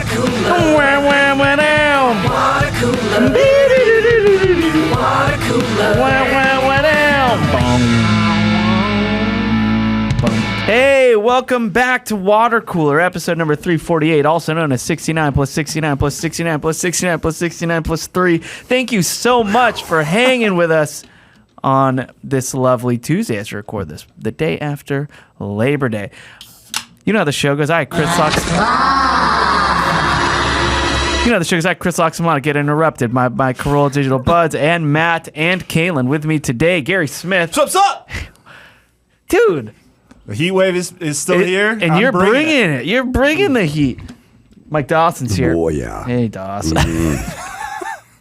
Watercooler. Watercooler. Hey, welcome back to Watercooler, episode number 348, also known as 69 plus 69 plus 69 plus 69 plus 69 plus 3. Thank you so much for hanging with us on this lovely Tuesday as we record this, the day after Labor Day. You know how the show goes. Chris Locks. I'm gonna get interrupted. My Corolla Digital Buds and Matt and Kaylin with me today. Gary Smith. What's up? Dude. The heat wave is still here. And you're bringing it. You're bringing the heat. Mike Dawson's here. Oh, yeah. Hey, Dawson.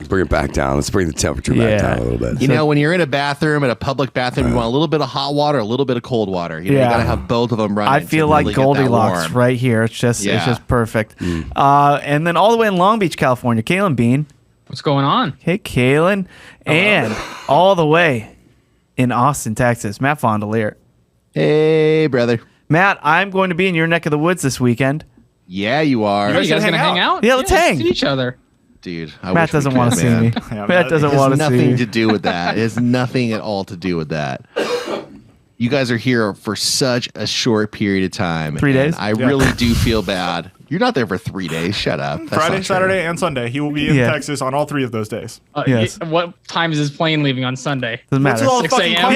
Bring it back down. Let's bring the temperature back down a little bit. You know, when you're in a bathroom, at a public bathroom, you want a little bit of hot water, a little bit of cold water. You got to have both of them running. I feel like Goldilocks right here. It's just perfect. And then all the way in Long Beach, California, Kaylin Bean. What's going on? Hey, Kaylin. And all the way in Austin, Texas, Matt Fondelier. Hey, brother. Matt, I'm going to be in your neck of the woods this weekend. Yeah, you are. You guys gonna hang out? Yeah, let's hang. See each other. Dude, Matt doesn't want to see me. Matt doesn't want to see me. It has nothing to do with that. It has nothing at all to do with that. You guys are here for such a short period of time. 3 days? I really do feel bad. You're not there for 3 days. Shut up. That's Friday, Saturday, and Sunday. He will be in Texas on all 3 of those days. Yes. What time is his plane leaving on Sunday? Doesn't matter. What's all the 6 fucking a.m.?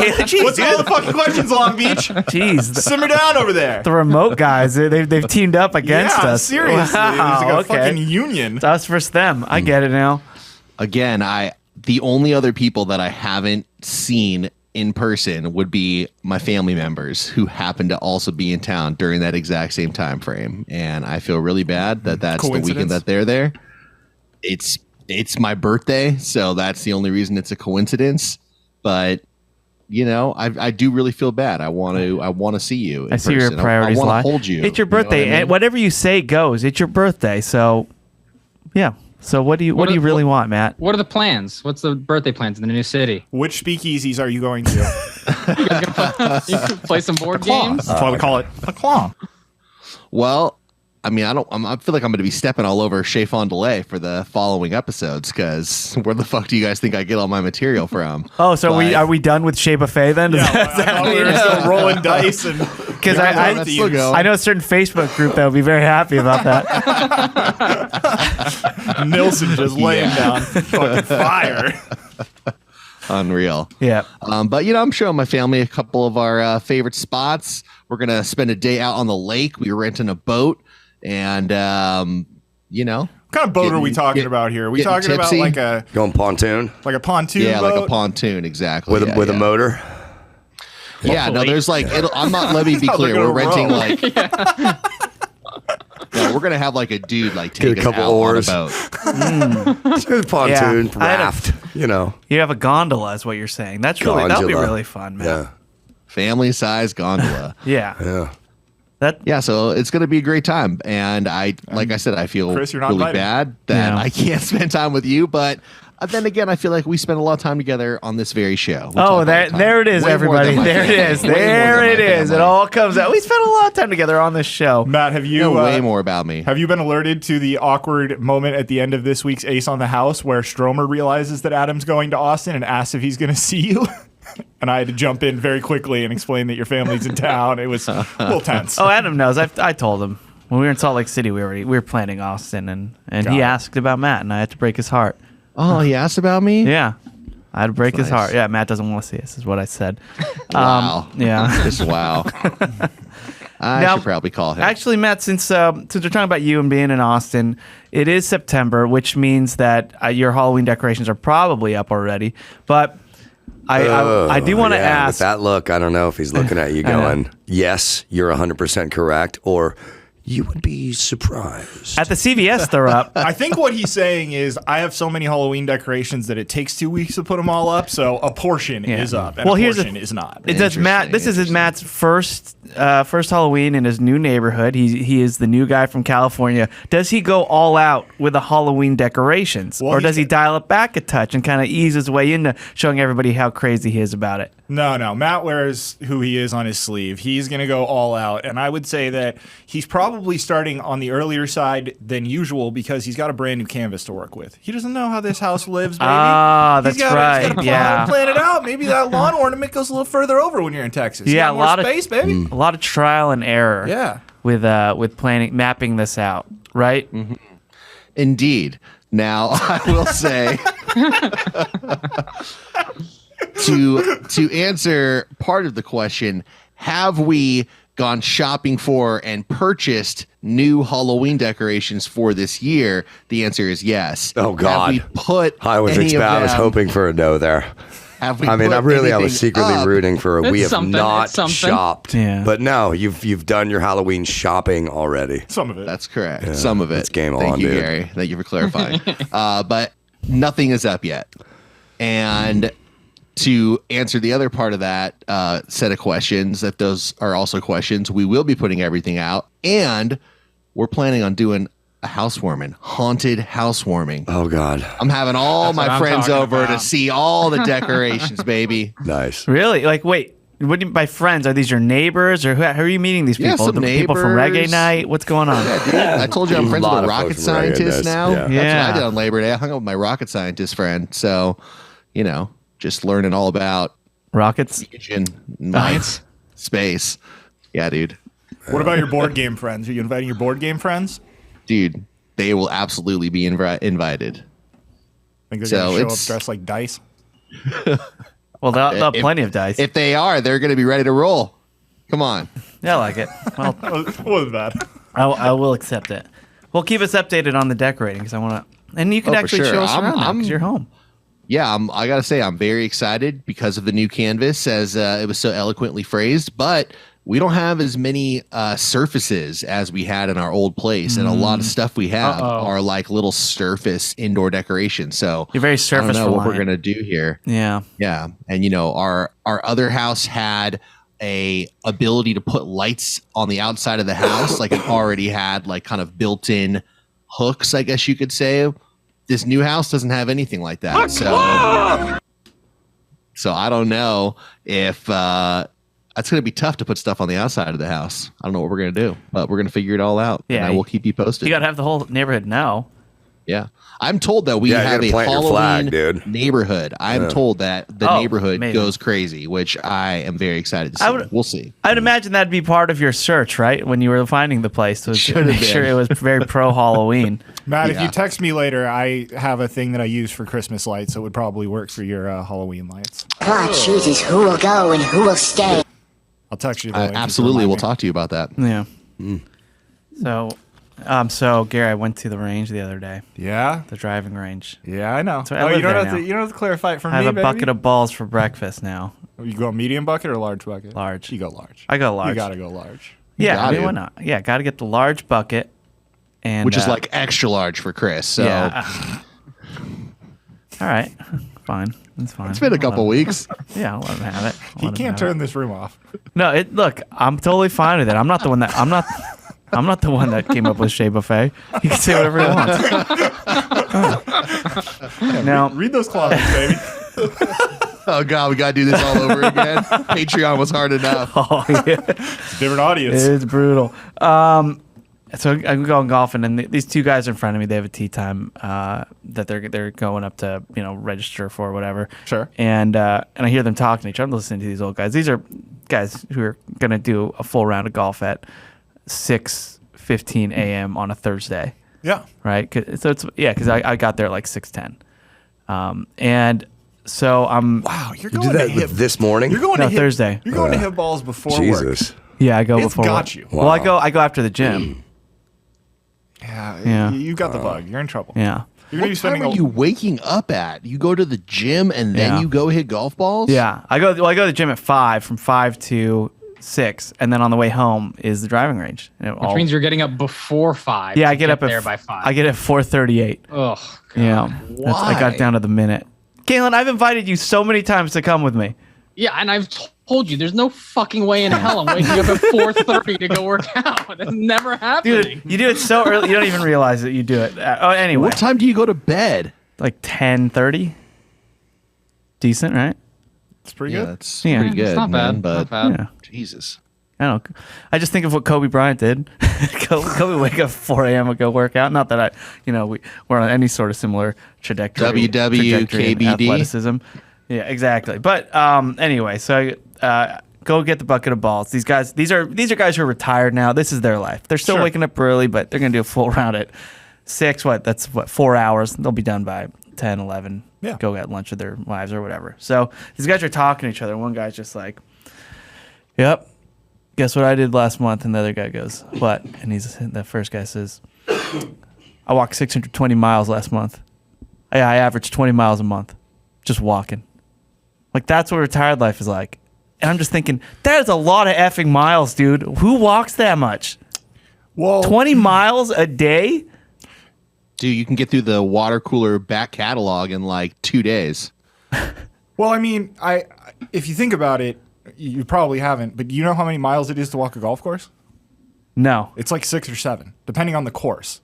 questions, Yeah, Caleb? What's all the fucking questions, Long Beach? Jeez. Simmer down over there. The remote guys, they've teamed up against us. Seriously. Wow, It was like a okay. fucking union. It's us versus them. I get it now. Again, the only other people that I haven't seen in person would be my family members who happen to also be in town during that exact same time frame, and I feel really bad that that's the weekend that they're there. It's my birthday, so that's the only reason it's a coincidence. But you know, I do really feel bad. I want to see you. I see your priorities I want lie. to hold you. It's your birthday, You know what I mean? and whatever you say goes. It's your birthday, so yeah. So what do you really want, Matt? What are the plans? What's the birthday plans in the new city? Which speakeasies are you going to? You guys gonna play some board games? That's why we call it a claw. Well, I mean, I feel like I'm going to be stepping all over Shea Buffet for the following episodes, because where the fuck do you guys think I get all my material from? Oh, so are we done with Shea Buffet then? I thought we were still rolling dice and Because I know a certain Facebook group that would be very happy about that. Nilsson just laying down fucking fire. Unreal. Yeah. But, you know, I'm showing my family a couple of our favorite spots. We're going to spend a day out on the lake. We're renting a boat. And, you know. What kind of boat are we talking about here? Are we talking tipsy? about like a Going pontoon? Like a pontoon boat? Yeah, like a pontoon, exactly. With a motor? Yeah, no, there's like, let me be clear. We're renting like, no, we're going to have like a dude like take a us couple out oars. on a boat. Pontoon, Yeah. raft, you know. You have a gondola is what you're saying. That'll be really fun, man. Yeah. Family size gondola. Yeah. Yeah, so it's going to be a great time. And like I said, I feel Chris, you're not really invited. bad that I can't spend time with you. But then again, I feel like we spend a lot of time together on this very show. There it is, everybody. There it is. There it is. It all comes out. We spent a lot of time together on this show. Matt, have you way more about me? Have you been alerted to the awkward moment at the end of this week's Ace on the House where Stromer realizes that Adam's going to Austin and asks if he's going to see you? And I had to jump in very quickly and explain that your family's in town. It was a little tense. Oh, Adam knows. I told him when we were in Salt Lake City. We were planning Austin, and he asked about Matt, and I had to break his heart. Oh, he asked about me? Yeah, I had to break his nice. heart. Yeah, Matt doesn't want to see us, is what I said. Wow. Yeah. Just wow. I should probably call him. Actually, Matt, since we're talking about you and being in Austin, it is September, which means that your Halloween decorations are probably up already. But I do want to ask. With that look, I don't know if he's looking at you going, yes, you're 100% correct, or you would be surprised. At the CVS, they're up. I think what he's saying is I have so many Halloween decorations that it takes 2 weeks to put them all up, so a portion is up and a portion is not. It does Matt. This is Matt's first Halloween in his new neighborhood. He is the new guy from California. Does he go all out with the Halloween decorations, or does he dial it back a touch and kind of ease his way into showing everybody how crazy he is about it? No. Matt wears who he is on his sleeve. He's going to go all out, and I would say that he's probably probably starting on the earlier side than usual because he's got a brand new canvas to work with. He doesn't know how this house lives, baby. That's right. He's gotta plan it out. Maybe that lawn ornament goes a little further over when you're in Texas. Yeah, a lot of space, baby. A lot of trial and error. Yeah. With planning, mapping this out, right? Mm-hmm. Indeed. Now, I will say, to answer part of the question, have we gone shopping for and purchased new Halloween decorations for this year? The answer is yes. Oh, God. Have we put I was hoping for a no there. I was secretly rooting for a we have not shopped. Yeah. But no, you've done your Halloween shopping already. Some of it. That's correct. Yeah, some of it. It's game Thank on, you, dude. Gary. Thank you for clarifying. But nothing is up yet. And to answer the other part of that set of questions, if those are also questions, we will be putting everything out. And we're planning on doing a housewarming, haunted housewarming. Oh, God. I'm having all my friends over about. to see all the decorations, baby. Nice. Really? Like, wait. What do you, by friends? Are these your neighbors, or who are you meeting these people? Yeah, some People from neighbors. Reggae Night? What's going on? Yeah, dude. I told you I'm friends with lot a of rocket folks from Reggae scientist Night. now. Yeah. That's Yeah. what I did on Labor Day. I hung out with my rocket scientist friend. So, just learning all about Rockets? fusion, lights, space. Yeah, dude. What about your board game friends? Are you inviting your board game friends? Dude, they will absolutely be invited. Think they're So going to show up it's- dressed like dice? Well, they'll have plenty of dice. If they are, they're going to be ready to roll. Come on. Yeah, I like it. Well, It wasn't bad. I will accept it. Well, keep us updated on the decorating because I want to. And you can Oh, for actually sure. show us I'm- around now I'm- because you're home. Yeah, I got to say, I'm very excited because of the new canvas, as it was so eloquently phrased. But we don't have as many surfaces as we had in our old place. And a lot of stuff we have are like little surface indoor decorations. So You're very I surface don't know what we're reliant. going to do here. Yeah. Yeah. And, our other house had a ability to put lights on the outside of the house. Like it already had like kind of built-in hooks, I guess you could say. This new house doesn't have anything like that. So I don't know if that's going to be tough to put stuff on the outside of the house. I don't know what we're going to do, but we're going to figure it all out. Yeah, And I will keep you posted. You got to have the whole neighborhood know. Yeah. I'm told that we Yeah, you have gotta a plant your Halloween flag, dude. neighborhood. I'm told that the neighborhood maybe. goes crazy, which I am very excited to see. We'll see. I'd imagine that'd be part of your search, right? When you were finding the place, was to Should've make been. sure it was very pro Halloween. Matt, if Yeah. you text me later, I have a thing that I use for Christmas lights, so it would probably work for your Halloween lights. God chooses who will go and who will stay. I'll text you the link. Absolutely. We'll talk to you about that. Yeah. So Gary, I went to the range the other day, Yeah? the driving range. Yeah, I know. So I live you don't there have now. to. You don't have to clarify it for I me, have a baby. bucket of balls for breakfast now. You go medium bucket or large bucket? Large. You go large. I go large. You gotta go large. Yeah, got I mean, to. why not? Yeah, got to get the large bucket, and Which is like extra large for Chris. So yeah. All right, fine. That's fine. it's been a couple weeks. Yeah, I'll let him have it. He can't turn this room off. No, look, I'm totally fine with it. I'm not the one that came up with Shea Buffet. He can say whatever he wants. Now, Read those clauses, baby. Oh, God, we got to do this all over again. Patreon was hard enough. oh yeah, Different audience. it's brutal. So I'm going golfing, and these two guys in front of me, they have a tee time that they're going up to register for or whatever. Sure. And I hear them talking to each other. I'm listening to these old guys. These are guys who are gonna do a full round of golf at 6:15 a.m. on a Thursday. Yeah. Right? Because I got there at like 6:10, and so I'm Wow, you're You going did to that hit this morning? You're going No, to hit Thursday. You're going to hit balls before Jesus. work. yeah, I go It's before. got work. you. Well, I go after the gym. Yeah. You got the bug. You're in trouble. Yeah. You're gonna be What spending time are you waking up at? You go to the gym and then Yeah. you go hit golf balls? Yeah, I go to the gym at 5, from 5 to 6, and then on the way home is the driving range. And Which means you're getting up before 5. yeah, I to get up there at by 5. I get at 4:38. Ugh. Yeah, I got Why? down to the minute. Galen, I've invited you so many times to come with me. Yeah, and I've told you, there's no fucking way in hell I'm waking up at 4:30 to go work out. That's never happening. Dude, you do it so early, you don't even realize that you do it. Anyway, What time do you go to bed? like 10:30. Decent, right? It's pretty Yeah, good. that's Yeah. pretty good. It's not man, bad. but Not bad. Yeah. Jesus. I don't know. I just think of what Kobe Bryant did. Kobe wake up 4 a.m. and go work out. Not that we're on any sort of similar trajectory. KBD. Athleticism. Yeah, exactly. But anyway, so go get the bucket of balls. These are guys who are retired now. This is their life. They're still waking up early, but they're gonna do a full round at 6. That's 4 hours. They'll be done by 10, 11. Yeah. Go get lunch with their wives or whatever. So these guys are talking to each other. One guy's just like, "Yep. Guess what I did last month?" And the other guy goes, "What?" And the first guy says, "I walked 620 miles last month. I averaged 20 miles a month, just walking." Like, that's what retired life is like. And I'm just thinking, that is a lot of effing miles, dude. Who walks that much? Well, 20 miles a day? Dude, you can get through the Watercooler back catalog in like 2 days. Well, I mean, if you think about it, you probably haven't, but do you know how many miles it is to walk a golf course? No. It's like 6 or 7, depending on the course.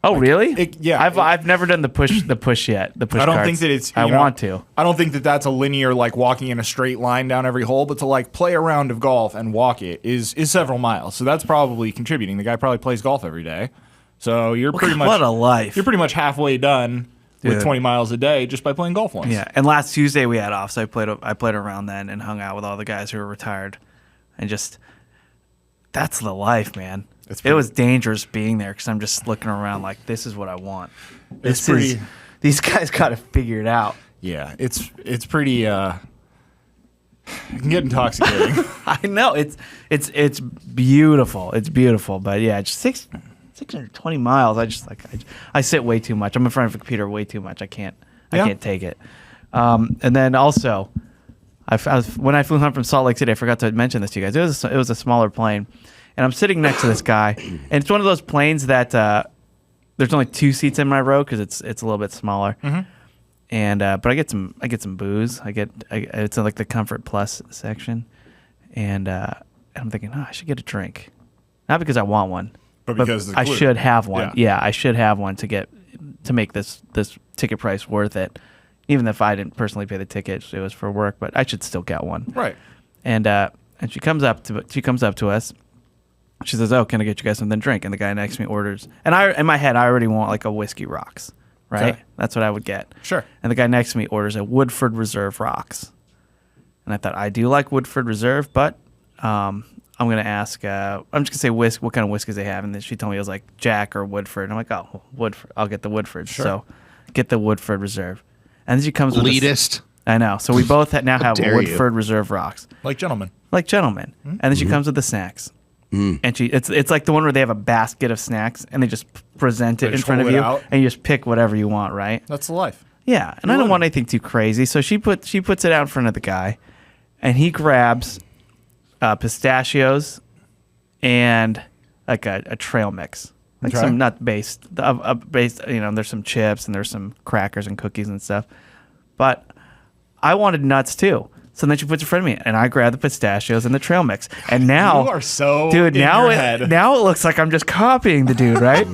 Oh, really? I've never done the push yet. The push. I don't carts. think that it's. I want to. I don't think that that's a linear, like walking in a straight line down every hole, but to like play a round of golf and walk it is several miles. So that's probably contributing. The guy probably plays golf every day, so you're pretty much what a life. You're pretty much halfway done with Dude. 20 miles a day just by playing golf once. Yeah, and last Tuesday we had off, so I played around then and hung out with all the guys who were retired, and just that's the life, man. It was dangerous being there because I'm just looking around like, this is what I want. These guys got to figure it out. Yeah, it's pretty. It can get intoxicating. I know it's beautiful. It's beautiful, but yeah, just 620 miles. I sit way too much. I'm in front of a computer way too much. I can't take it. And then also, when I flew home from Salt Lake City, I forgot to mention this to you guys. It was a smaller plane. And I'm sitting next to this guy, and it's one of those planes that there's only 2 seats in my row because it's a little bit smaller. Mm-hmm. And but I get some booze. It's in like the Comfort Plus section, and I'm thinking, I should get a drink, not because I want one, but because I should have one. Yeah, I should have one to make this ticket price worth it. Even if I didn't personally pay the ticket, it was for work, but I should still get one. Right. And she comes up to us. She says, "Oh, can I get you guys something to drink?" And the guy next to me orders. And in my head, I already want like a whiskey rocks, right? Okay. That's what I would get. Sure. And the guy next to me orders a Woodford Reserve rocks. And I thought, I do like Woodford Reserve, but I'm going to ask, I'm just going to say what kind of whiskeys they have. And then she told me it was like Jack or Woodford. And I'm like, oh, Woodford. I'll get the Woodford. Sure. So get the Woodford Reserve. And then she comes with Elitist. I know. So we both now have dare Woodford Reserve rocks. Like gentlemen. Mm-hmm. And then she comes with the snacks. And it's like the one where they have a basket of snacks and they just present it in front of you and you just pick whatever you want, right? That's the life. Yeah, and I don't want anything too crazy, so she puts it out in front of the guy, and he grabs pistachios and like a trail mix, like some nut based. There's some chips and there's some crackers and cookies and stuff, but I wanted nuts too. So then she puts it in front of me, and I grab the pistachios and the trail mix. And now, you are so dude. in Now your it head. now it looks like I'm just copying the dude, right?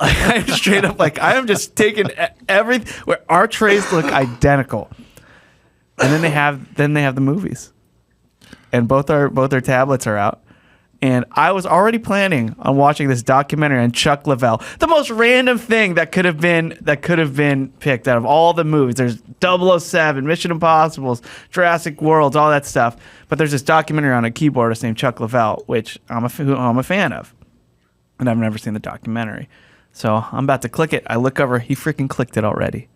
I'm straight up like I am just taking everything. Where our trays look identical, and then they have the movies, and both our tablets are out. And I was already planning on watching this documentary on Chuck Leavell, the most random thing that could have been picked out of all the movies. There's 007, Mission Impossibles, Jurassic World, all that stuff. But there's this documentary on a keyboardist named Chuck Leavell, which I'm a fan of, and I've never seen the documentary. So I'm about to click it. I look over. He freaking clicked it already.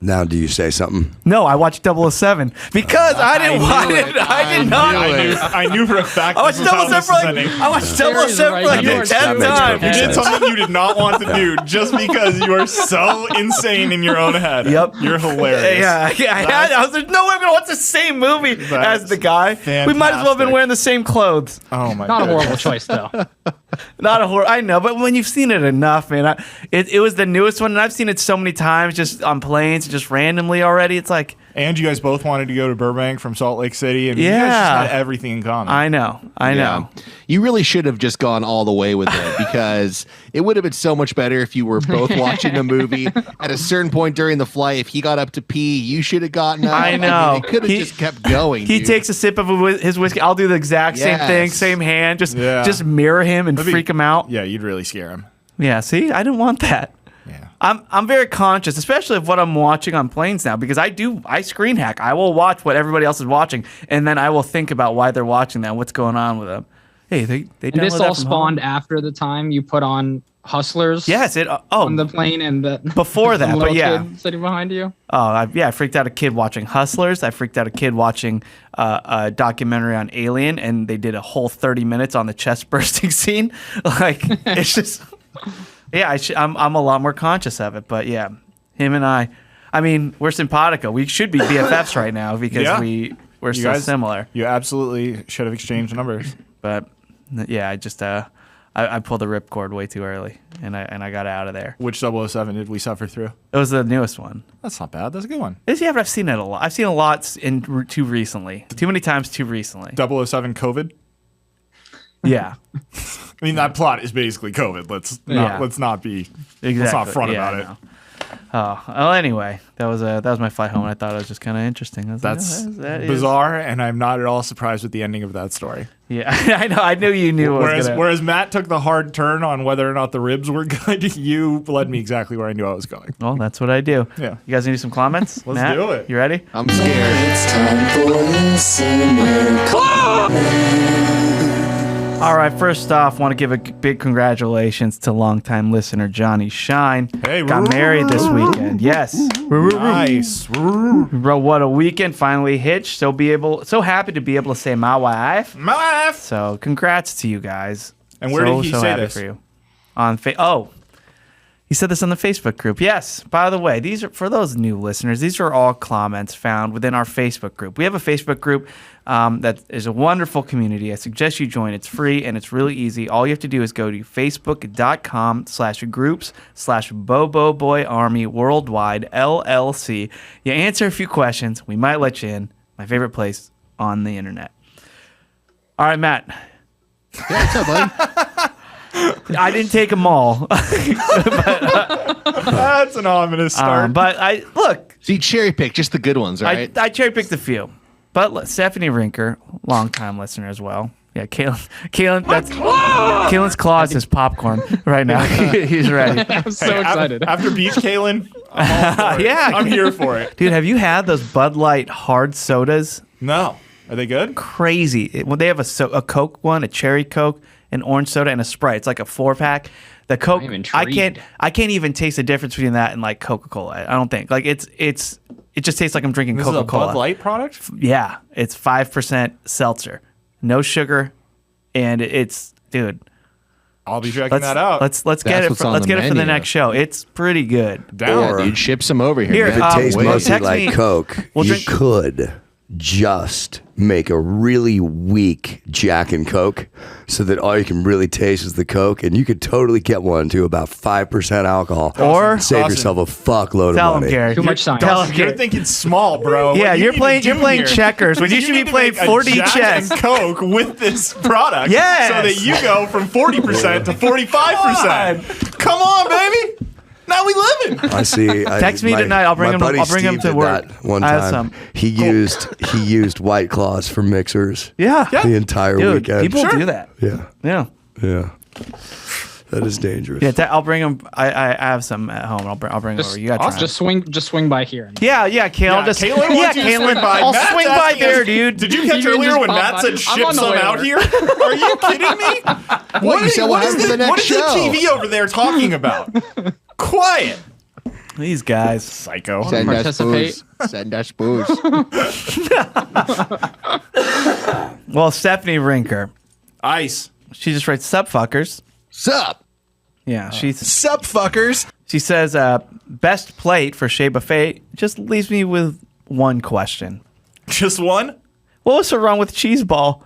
Now, do you say something? No, I watched 007 because I didn't want it. I did not. I knew for a fact. I watched 007 for like the 10th time. You did something you did not want to do just because you are so insane in your own head. Yep. You're hilarious. Yeah, I was there's no way I'm gonna watch the same movie as the guy. We might as well have been wearing the same clothes. Oh my god. Not a horrible choice though. Not a horror. I know, but when you've seen it enough, man, it was the newest one, and I've seen it so many times, just on planes, just randomly already. It's like, And you guys both wanted to go to Burbank from Salt Lake City, and you guys just had everything in common. I know. You really should have just gone all the way with it because it would have been so much better if you were both watching the movie. At a certain point during the flight, if he got up to pee, you should have gotten up. I know. It could have just kept going. He dude. takes a sip of his whiskey. I'll do the exact same thing, same hand. Just mirror him and freak him out. Yeah, you'd really scare him. Yeah, see? I didn't want that. Yeah. I'm very conscious, especially of what I'm watching on planes now, because I screen hack. I will watch what everybody else is watching, and then I will think about why they're watching that, what's going on with them. Hey, they and this all spawned after the time you put on Hustlers. Yes, on the plane and before that, but yeah, kid sitting behind you. Oh, I freaked out a kid watching Hustlers. I freaked out a kid watching a documentary on Alien, and they did a whole 30 minutes on the chest bursting scene. Like it's just. Yeah, I'm a lot more conscious of it, but yeah, him and I mean, we're simpatico. We should be BFFs right now because we're so similar. You absolutely should have exchanged numbers. But yeah, I pulled the ripcord way too early, and I got out of there. Which 007 did we suffer through? It was the newest one. That's not bad. That's a good one. Yeah, but I've seen it a lot. I've seen a lot too recently. Too many times too recently. 007 COVID? Yeah. I mean, that plot is basically COVID. Let's not front about it. Oh, well, anyway, that was my flight home, and I thought it was just kind of interesting. That's bizarre, and I'm not at all surprised with the ending of that story. Yeah, I know. I knew you knew. Whereas Matt took the hard turn on whether or not the ribs were good, you led me exactly where I knew I was going. Well, that's what I do. Yeah. You guys need some comments? Let's Matt, do it. You ready? I'm scared. It's time for listener comment. All right, first off, want to give a big congratulations to longtime listener Johnny Shine. Hey, got married this weekend. Yes. Nice. Bro, what a weekend. Finally hitched. So happy to be able to say my wife. My wife. So congrats to you guys. And where did he say happy this? For you. He said this on the Facebook group. Yes. By the way, these are for those new listeners. These are all comments found within our Facebook group. We have a Facebook group that is a wonderful community. I suggest you join. It's free and it's really easy. All you have to do is go to facebook.com/groups/BoboBoyArmy Worldwide LLC. You answer a few questions. We might let you in. My favorite place on the internet. All right, Matt. Yeah, what's up, buddy? I didn't take them all. That's an ominous start. But look. So you cherry pick just the good ones, right? I cherry picked a few. But Stephanie Rinker, longtime listener as well. Yeah, Kalen's claw is his popcorn right now. He's ready. I'm so excited. After Beach Kalen, I'm all for it. Yeah. I'm here for it. Dude, have you had those Bud Light hard sodas? No. Are they good? Crazy. When they have a Coke one, a cherry Coke, an orange soda, and a Sprite. It's like a 4-pack. The Coke, I can't even taste the difference between that and like Coca-Cola. I don't think. Like it just tastes like I'm drinking Coca-Cola. This is a Bud Light product? Yeah, it's 5% seltzer, no sugar, and it's dude. I'll be checking that out. Let's get it. Let's get it for the next show. It's pretty good. Yeah, dude, ship some over here. If it tastes mostly like Coke, you drink could just make a really weak Jack and Coke so that all you can really taste is the Coke, and you could totally get one to about 5% alcohol or save yourself a fuckload of money. Gary. Too much science. You're thinking small, bro. Yeah, you're playing checkers when you should be playing 4D chess. And Coke with this product, yes, so that you go from 40% to 45%. Come on, baby. Now we live in. I see. Text me tonight. I'll bring him to work. One time, he used White Claws for mixers. Yeah. The entire weekend. People do that. Yeah. That is dangerous. Yeah, I'll bring them. I have some at home. I'll bring over. You got to try. Just swing by here. Yeah, Kale. Swing by. I'll Matt's swing by there, dude. Did you catch earlier when Matt said ship some out here? Are you kidding me? What is the TV over there talking about? Quiet. These guys. Psycho. Send us participate. booze. Send us booze. Well, Stephanie Rinker. Ice. She just writes, sup, fuckers. Sup? Yeah, she's... Sup, fuckers? She says, best plate for Shea Buffet just leaves me with one question. Just one? What was so wrong with cheese ball?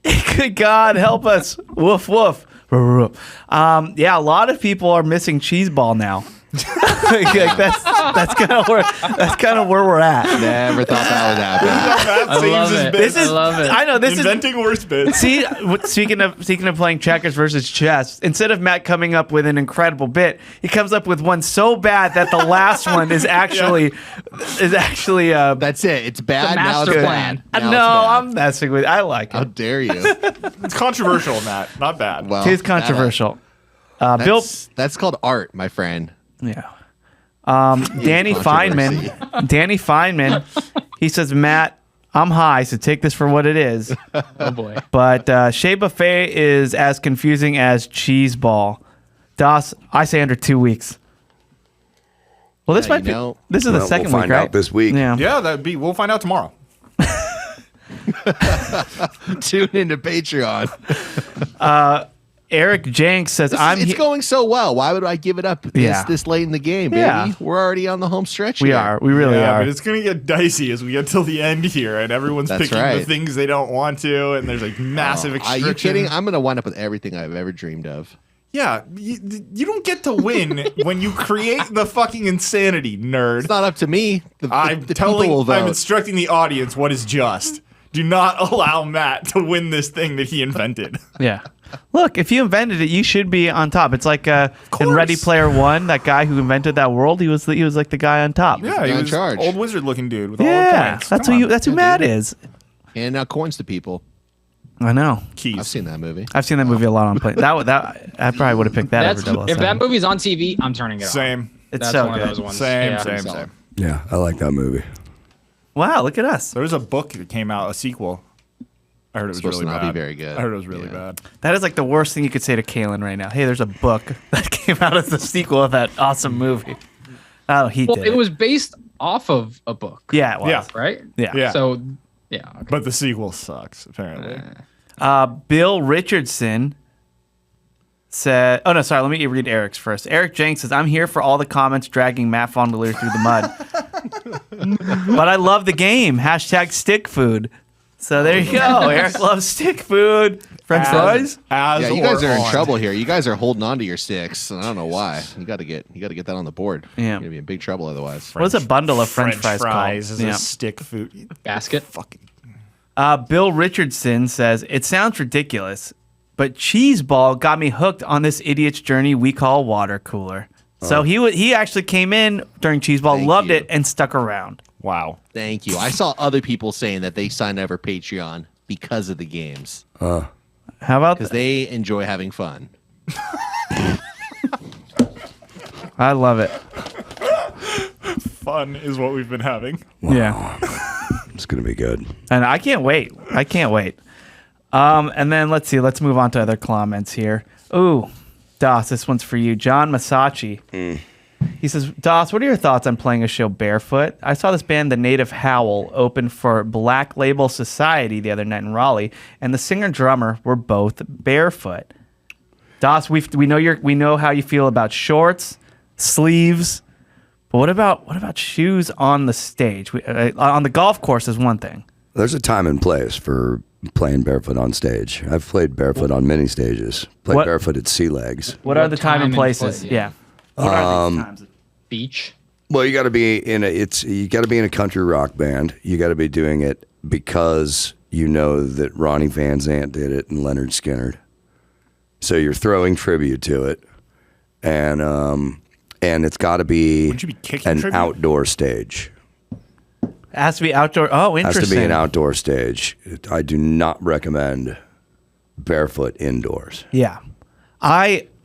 Good God, help us. Woof, woof. Yeah, a lot of people are missing cheese ball now. That's That's kind of where we're at. Never thought that would happen. Matt I saves love his it. bits. I love it. I know this Inventing worse bits. See, speaking of playing checkers versus chess, instead of Matt coming up with an incredible bit, he comes up with one so bad that the last one is actually That's it. It's bad. The Now it's master bad. plan. Now it's no, bad. I'm messing with. I like How it. dare you? It's controversial, Matt. Not bad. Well, It is controversial. Bill, that's called art, my friend. yeah. Danny Controversy. Feynman, he says, Matt, I'm high, so take this for what it is. Oh boy. But Shea Buffet is as confusing as cheese ball. Das, I say under 2 weeks. Well, this Yeah, might be. you know- This is the Well, second we'll week, find right? out this week. Yeah. Yeah, we'll find out tomorrow. Tune into Patreon. Eric Jenks says, It's going so well. Why would I give it up Yeah. this late in the game, baby? Yeah. We're already on the home stretch. We here. are. We really Yeah, are. but it's gonna get dicey as we get till the end here, and everyone's That's picking the right. things they don't want to, and there's like massive Are extraction. you kidding? I'm going to wind up with everything I've ever dreamed of. Yeah, you don't get to win when you create the fucking insanity, nerd. It's not up to me. I'm The people will vote. I'm instructing the audience what is just. Do not allow Matt to win this thing that he invented. Yeah. Look, if you invented it, you should be on top. It's like in course. Ready Player One, that guy who invented that world. He was like the guy on top. Yeah, he in was charge. old wizard-looking dude with all the Yeah, points. that's Come who on. that's who Matt is. And now coins to people. I know. Keys. I've seen that movie. I've seen that movie a lot on play. That I probably would have picked that That's over 007. if that movie's on TV, I'm turning it on. Same. It's That's so one good. of those ones. Same, Yeah. same, Solid. same. Yeah, I like that movie. Wow, look at us. There was a book that came out, a sequel. I heard it was Supposed really to not bad. be very good. I heard it was really Yeah. bad. That is like the worst thing you could say to Kaylin right now. Hey, there's a book that came out as the sequel of that awesome movie. Oh, he Well, did. it was based off of a book. Yeah, it was. Yeah. Right? Yeah. Yeah. So, yeah. Okay. But the sequel sucks, apparently. Bill Richardson said, oh no, sorry, let me read Eric's first. Eric Jenks says, I'm here for all the comments dragging Matt Fondelier through the mud. But I love the game. Hashtag stick food. So there you go. Eric loves stick food. French fries? As Yeah, you guys or are in on. trouble here. You guys are holding on to your sticks. And I don't know why. You got to get that on the board. Yeah. You're gonna be in big trouble otherwise. What's a bundle of French fries called? is Yeah. a stick food. Basket. Fucking. Bill Richardson says, it sounds ridiculous, but cheese ball got me hooked on this idiot's journey we call water cooler. So he actually came in during cheese ball, Thank loved you. it, and stuck around. Wow. Thank you. I saw other people saying that they signed up for Patreon because of the games. How about Because that? they enjoy having fun. I love it. Fun is what we've been having. Yeah. It's gonna be good. And I can't wait. I can't wait. And then let's see. Let's move on to other comments here. Ooh, Das, this one's for you. John Masachi. He says, Das, what are your thoughts on playing a show barefoot? I saw this band, The Native Howl, open for Black Label Society the other night in Raleigh, and the singer and drummer were both barefoot. Das, we know how you feel about shorts, sleeves, but what about shoes on the stage? On the golf course is one thing. There's a time and place for playing barefoot on stage. I've played barefoot on many stages. Played What- barefoot at Sea Legs. What are the time and time and places? place, Yeah. yeah. What are these times? Beach. Well, you got to be in a country rock band. You got to be doing it because you know that Ronnie Van Zant did it and Leonard Skinner. So you're throwing tribute to it, and it's got to be Wouldn't you be kicking an tribute? outdoor stage. It has to be outdoor. Oh, Has interesting. to be an outdoor stage. I do not recommend barefoot indoors. Yeah.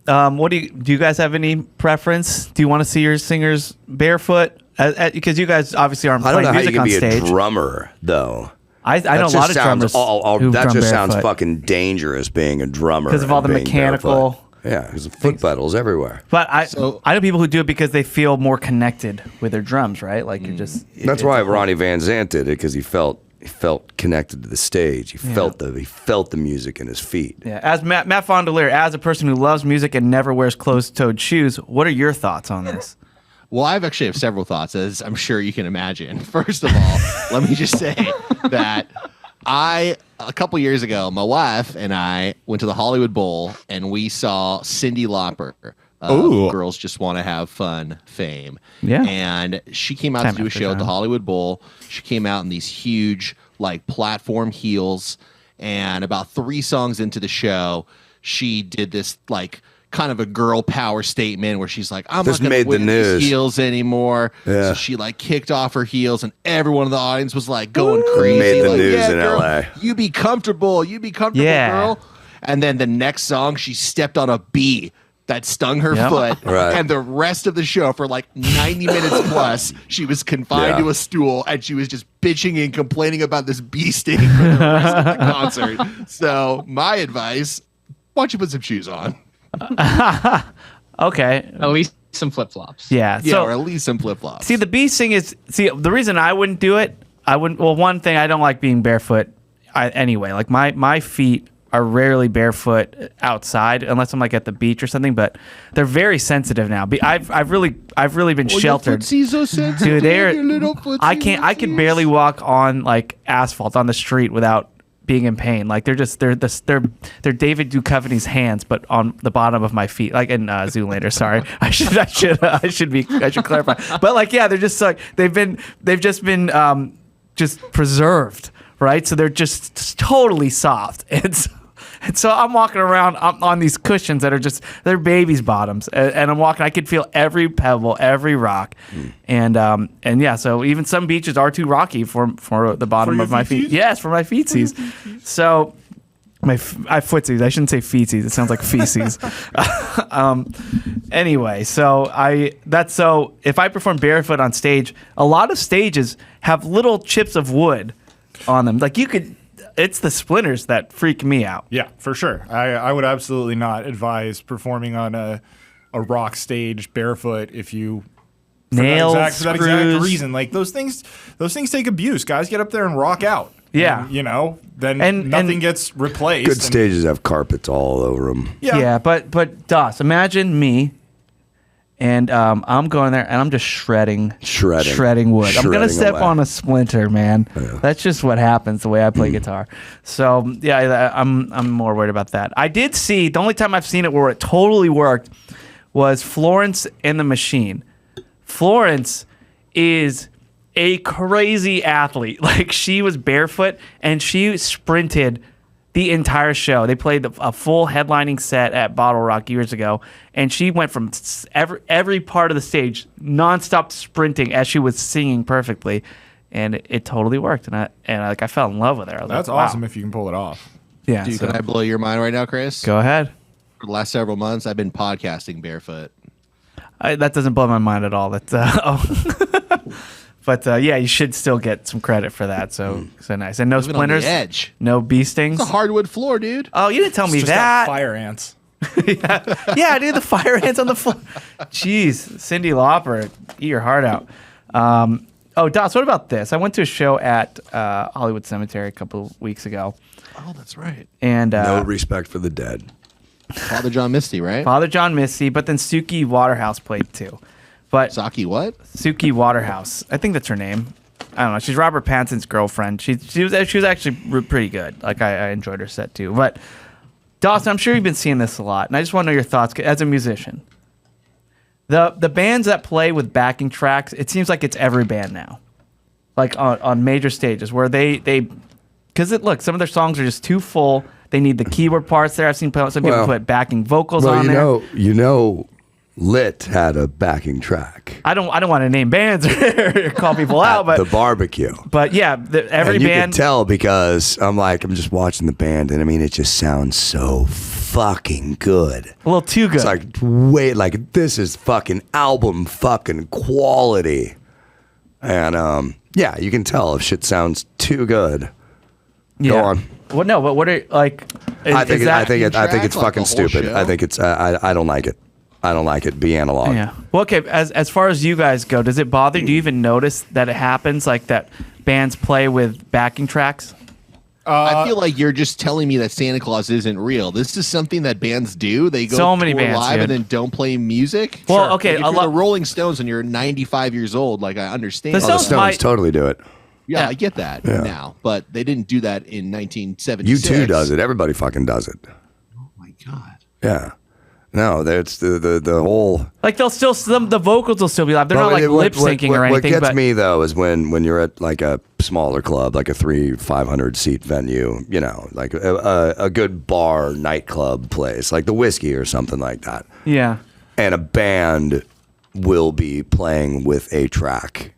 What do you guys have any preference? Do you want to see your singers barefoot? Because you guys obviously aren't I don't playing know how you music can on be stage. a drummer though. I know a lot of drummers. who've That drum just sounds barefoot. fucking dangerous being a drummer 'Cause of all and the being mechanical barefoot. Yeah, because the foot pedals everywhere. But I So- know people who do it because they feel more connected with their drums, right? Like you're just. That's why Ronnie Van Zant did it because he felt connected to the stage. He felt the music in his feet. Yeah. As Matt Fondelier, as a person who loves music and never wears closed-toed shoes, what are your thoughts on this? Well, I've actually have several thoughts, as I'm sure you can imagine. First of all, let me just say that a couple years ago, my wife and I went to the Hollywood Bowl and we saw Cyndi Lauper of Girls Just Want to Have Fun fame. Yeah. And she came out Time to do a after show at the time. Hollywood Bowl. She came out in these huge, like, platform heels. And about 3 songs into the show, she did this, like, kind of a girl power statement where she's like, I'm This not going to made the wear these news. heels anymore. Yeah. So she, like, kicked off her heels, and everyone in the audience was, like, going crazy. Made the like, news yeah, in girl, LA. You be comfortable, Yeah. girl. And then the next song, she stepped on a bee that stung her Yep. foot. Right. And the rest of the show, for like 90 minutes plus, she was confined Yeah. to a stool, and she was just bitching and complaining about this bee sting for the rest of the concert. So my advice, why don't you put some shoes on? Okay. At least some flip flops. Yeah. Yeah, So or at least some flip-flops. see, the bee sting is the reason I wouldn't do it. I wouldn't. Well, one thing, I don't like being barefoot. Anyway, like my feet are rarely barefoot outside unless I'm like at the beach or something. But they're very sensitive now. I've really been sheltered. Dude, I can barely walk on like asphalt on the street without being in pain. Like they're David Duchovny's hands, but on the bottom of my feet, like in Zoolander. Sorry, I should clarify. But like, yeah, they're just like they've just been just preserved, right? So they're just totally soft, and so I'm walking around on these cushions that are they're baby's bottoms, and I'm walking. I could feel every pebble, every rock, and yeah. So even some beaches are too rocky for the bottom your of my feet. feetsies? Yes, for my feetsies. So I footsies. I shouldn't say feetsies. It sounds like feces. Anyway, so if I perform barefoot on stage, a lot of stages have little chips of wood on them. Like it's the splinters that freak me out. Yeah, for sure. I would absolutely not advise performing on a rock stage barefoot if you Nails, for that exact screws. reason. Like those things take abuse. Guys get up there and rock out. Yeah. And, then And- nothing gets replaced. Good and- stages have carpets all over them. Yeah, but Doss, imagine me, and I'm going there and I'm just shredding wood. I'm gonna Shredding step away. on a splinter, man. That's just what happens the way I play guitar. So yeah, I'm more worried about that. I did see the only time I've seen it where it totally worked was Florence and the Machine. Florence is a crazy athlete. Like she was barefoot and she sprinted the entire show. They played a full headlining set at Bottle Rock years ago, and she went from every part of the stage nonstop sprinting as she was singing perfectly, and it totally worked. And I fell in love with her. I was That's like, wow. awesome if you can pull it off. Yeah. Dude, so- can I blow your mind right now, Chris? go ahead. For the last several months, I've been podcasting barefoot. That doesn't blow my mind at all. That's But yeah, you should still get some credit for that. So nice. And no Living on the splinters, edge. no bee stings. It's a hardwood floor, dude. Oh, you didn't tell me Just got that. fire ants. Yeah, dude, the fire ants on the floor. Jeez, Cyndi Lauper, eat your heart out. Doss, what about this? I went to a show at Hollywood Cemetery a couple of weeks ago, Oh, that's right. and No respect for the dead. Father John Misty, right? Father John Misty, but then Suki Waterhouse played too. But Saki, what? Suki Waterhouse, I think that's her name. I don't know. She's Robert Pattinson's girlfriend. She was actually pretty good. Like I enjoyed her set too. But Dawson, I'm sure you've been seeing this a lot, and I just want to know your thoughts as a musician. The bands that play with backing tracks, it seems like it's every band now, like on major stages where they because some of their songs are just too full. They need the keyboard parts there. I've seen some people Well, put backing vocals Well, on there. you know, Lit had a backing track. I don't want to name bands or call people out, The but barbecue. yeah, every And you band. can tell because I'm just watching the band, and I mean, it just sounds so fucking good. A little too good. It's like, wait, like this is fucking album fucking quality. And yeah, you can tell if shit sounds too good. Go on. Well, no, but what are like? I think track it's like fucking the whole stupid. show? I think it's I don't like it. I don't like it. Be analog. Yeah. Well, okay. As far as you guys go, does it bother? Do you even notice that it happens? Like that bands play with backing tracks? I feel like you're just telling me that Santa Claus isn't real. This is something that bands do. They go So many tour bands, live dude. and then don't play music. Well, okay, Like, a if you're the lot- Rolling Stones and you're 95 years old, like I understand. The Oh, the Stones Stones might- totally do it. Yeah, I get that now, but they didn't do that in 1976. You too does it. Everybody fucking does it. Oh my god. Yeah. No, that's the whole. Like they'll still the vocals will still be live. They're not like lip syncing or anything. What gets but me though is when you're at like a smaller club, like a 500 seat venue, you know, like a good bar nightclub place, like the Whiskey or something like that. Yeah. And a band will be playing with a track.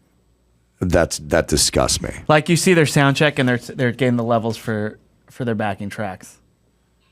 That disgusts me. Like you see their sound check and they're getting the levels for their backing tracks.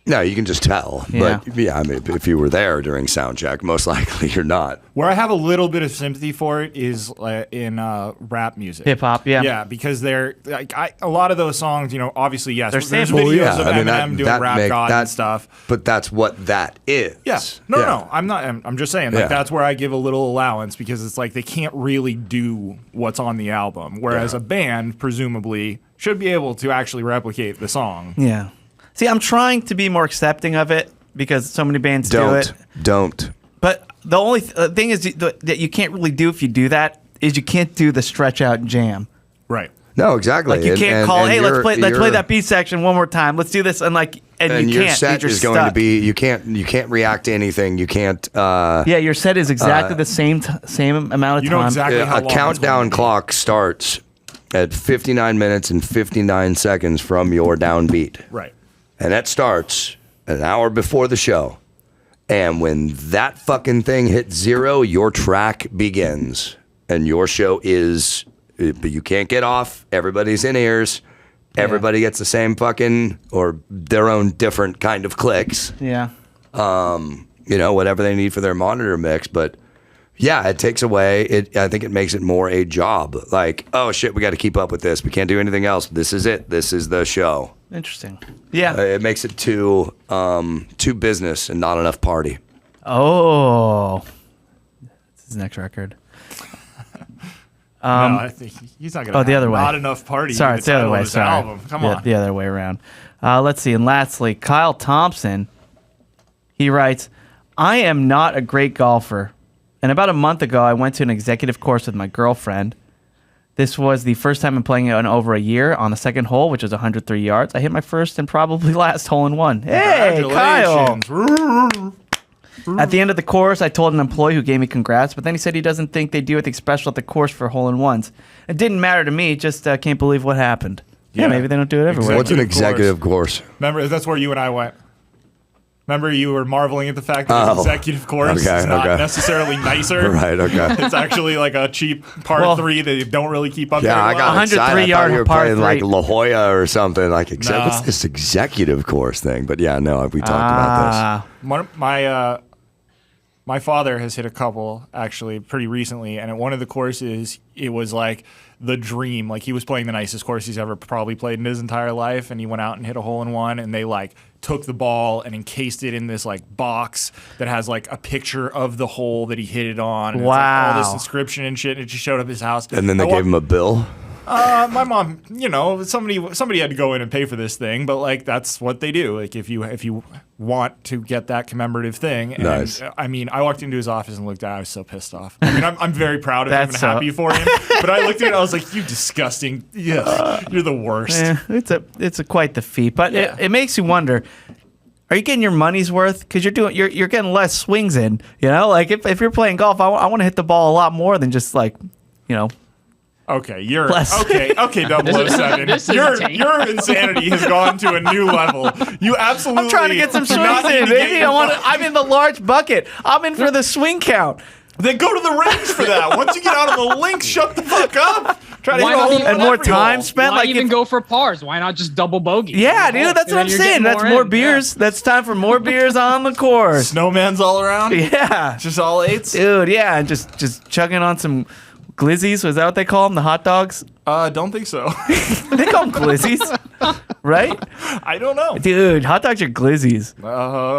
No, you can just tell. Yeah. But yeah, I mean, if you were there during sound check, most likely you're not. Where I have a little bit of sympathy for it is in rap music. Hip hop, yeah. Yeah, because they're like a lot of those songs, you know, obviously yes, They're there's sampled. videos of Eminem doing Rap God and stuff. But that's what that is. Yeah. No, I'm not. I'm just saying, like, Yeah. that's where I give a little allowance because it's like they can't really do what's on the album, whereas a band presumably should be able to actually replicate the song. Yeah. See, I'm trying to be more accepting of it because so many bands do it. Don't. But the only thing is that you can't really do if you do that is you can't do the stretch out jam. Right. No, exactly. Like you can't call, hey, let's play you're- that B section one more time. Let's do this, and And you your can't. set You're is just going to stuck. be you can't react to anything. You can't. Yeah, your set is exactly the same amount of You time. know exactly how A long it's countdown going to be. clock starts at 59 minutes and 59 seconds from your downbeat. Right. And that starts an hour before the show. And when that fucking thing hits 0, your track begins. And your show is, but you can't get off. Everybody's in ears. Everybody gets the same fucking, or their own different kind of clicks. Yeah. You know, whatever they need for their monitor mix. But yeah, it takes away, I think it makes it more a job. Like, oh shit, we got to keep up with this. We can't do anything else. This is it. This is the show. Interesting. Yeah. It makes it too business and not enough party. Oh. This is his next record. No, I think he's not going to. Oh, the other way. Not enough party. Sorry, in it's the other title way. of his Sorry. album. Come on. The other way around. Let's see. And lastly, Kyle Thompson. He writes, I am not a great golfer. And about a month ago, I went to an executive course with my girlfriend. This was the first time I'm playing it in over a year. On the second hole, which was 103 yards, I hit my first and probably last hole in one. Hey, Kyle! Congratulations. At the end of the course, I told an employee who gave me congrats, but then he said he doesn't think they do anything special at the course for hole-in-ones. It didn't matter to me, just can't believe what happened. Yeah, Yeah. maybe they don't do it everywhere. What's an Executive executive course? Remember, that's where you and I went. Remember, you were marveling at the fact that his executive course okay, is not okay. necessarily nicer. Right, okay. It's actually like a cheap par Well, 3 that you don't really keep up Yeah, very I well. got 103 excited. I thought yard you were par playing like 3. La Jolla or something. Like, Nah. what's this executive course thing? But yeah, no, we talked about this. My father has hit a couple actually pretty recently, and at one of the courses, it was like the dream. Like he was playing the nicest course he's ever probably played in his entire life, and he went out and hit a hole in one, and they like took the ball and encased it in this like box that has like a picture of the hole that he hit it on. And it's, like, all Wow. this inscription and shit. And it just showed up at his house. And then they gave him a bill. My mom, you know, somebody had to go in and pay for this thing, but like that's what they do. Like if you want to get that commemorative thing, and Nice. I mean, I walked into his office and looked at it. I was so pissed off. I mean, I'm very proud of him and That's so- happy for him, but I looked at it and I was like, you disgusting, yeah, you're the worst. It's a quite the feat, but Yeah. it makes you wonder. Are you getting your money's worth? Because you're getting less swings in. You know, like if you're playing golf, I want to hit the ball a lot more than just like, you know. Okay, you're Bless. okay. 007. This is Your a take. insanity has gone to a new level. You absolutely. I'm trying to get some do not swings need in, to get baby. your- I'm in the large bucket. I'm in for the swing count. Then go to the range for that. Once you get out of the links, shut the fuck up. Try to Why hit a not hole even- in And more every time hole. spent. Why Like even if- go for pars? Why not just double bogey? Yeah, dude, that's what I'm saying. That's more beers. That's time for more beers on the course. Snowman's all around. Yeah, Just all 8s. dude. Yeah, and just chugging on some Glizzys. Was that what they call them? The hot dogs? Don't think so. They call them Glizzys, right? I don't know. Dude, hot dogs are Glizzies.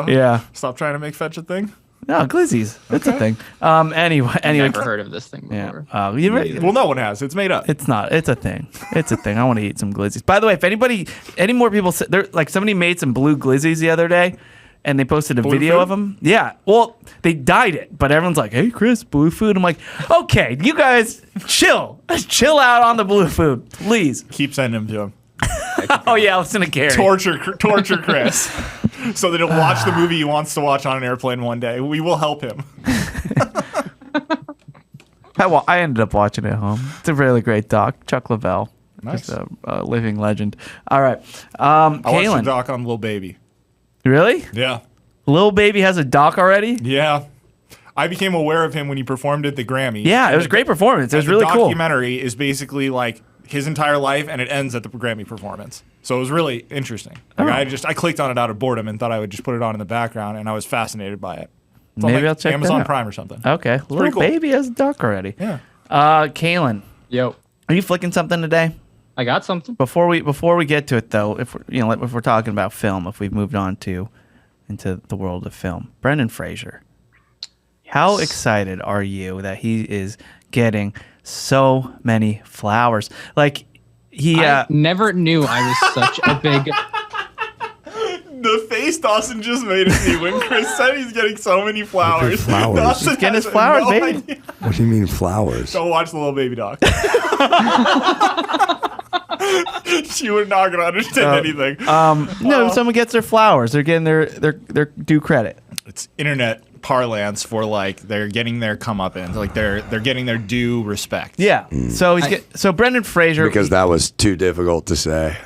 Yeah. Stop trying to make fetch a thing. No, Glizzies. That's a thing. Anyway. Never heard of this thing Yeah. before. Well, no one has. It's made up. It's not. It's a thing. It's a thing. I want to eat some Glizzies. By the way, if any more people, there, like somebody made some blue Glizzies the other day, and they posted a Blue video food? of them. Yeah. Well, they dyed it, but everyone's like, "Hey, Chris, blue food." I'm like, "Okay, you guys, chill out on the blue food, please." Keep sending them to him. Oh yeah, listen to Gary. Torture Chris. so that he'll watch the movie he wants to watch on an airplane one day. We will help him. I ended up watching it at home. It's a really great doc. Chuck Leavell. Nice. Just a living legend. All right. I watched the Kaylin. doc on Lil Baby. Really? Yeah. Lil Baby has a doc already? Yeah. I became aware of him when he performed at the Grammys. Yeah, it was a great performance. It was really the cool. documentary is basically like his entire life, and it ends at the Grammy performance. So it was really interesting. Like I clicked on it out of boredom and thought I would just put it on in the background, and I was fascinated by it. It's on, Maybe like, I'll check that Amazon out. Prime or something. Okay. Lil pretty cool. Baby has a doc already. Yeah. Kaylin, Yo, are you flicking something today? I got something. Before we get to it though, if we're talking about film, if we've moved on into the world of film, Brendan Fraser. How excited are you that he is getting so many flowers? Like I never knew I was such a big. The face Dawson just made at me when Chris said he's getting so many flowers. Flowers. Dawson He's getting his has flowers, no baby. idea. What do you mean flowers? Go watch the Little Baby doc. She would not gonna understand anything. no, someone gets their flowers. They're getting their due credit. It's internet parlance for like they're getting their comeuppance, like they're getting their due respect. Yeah. So so Brendan Fraser. Because that was too difficult to say.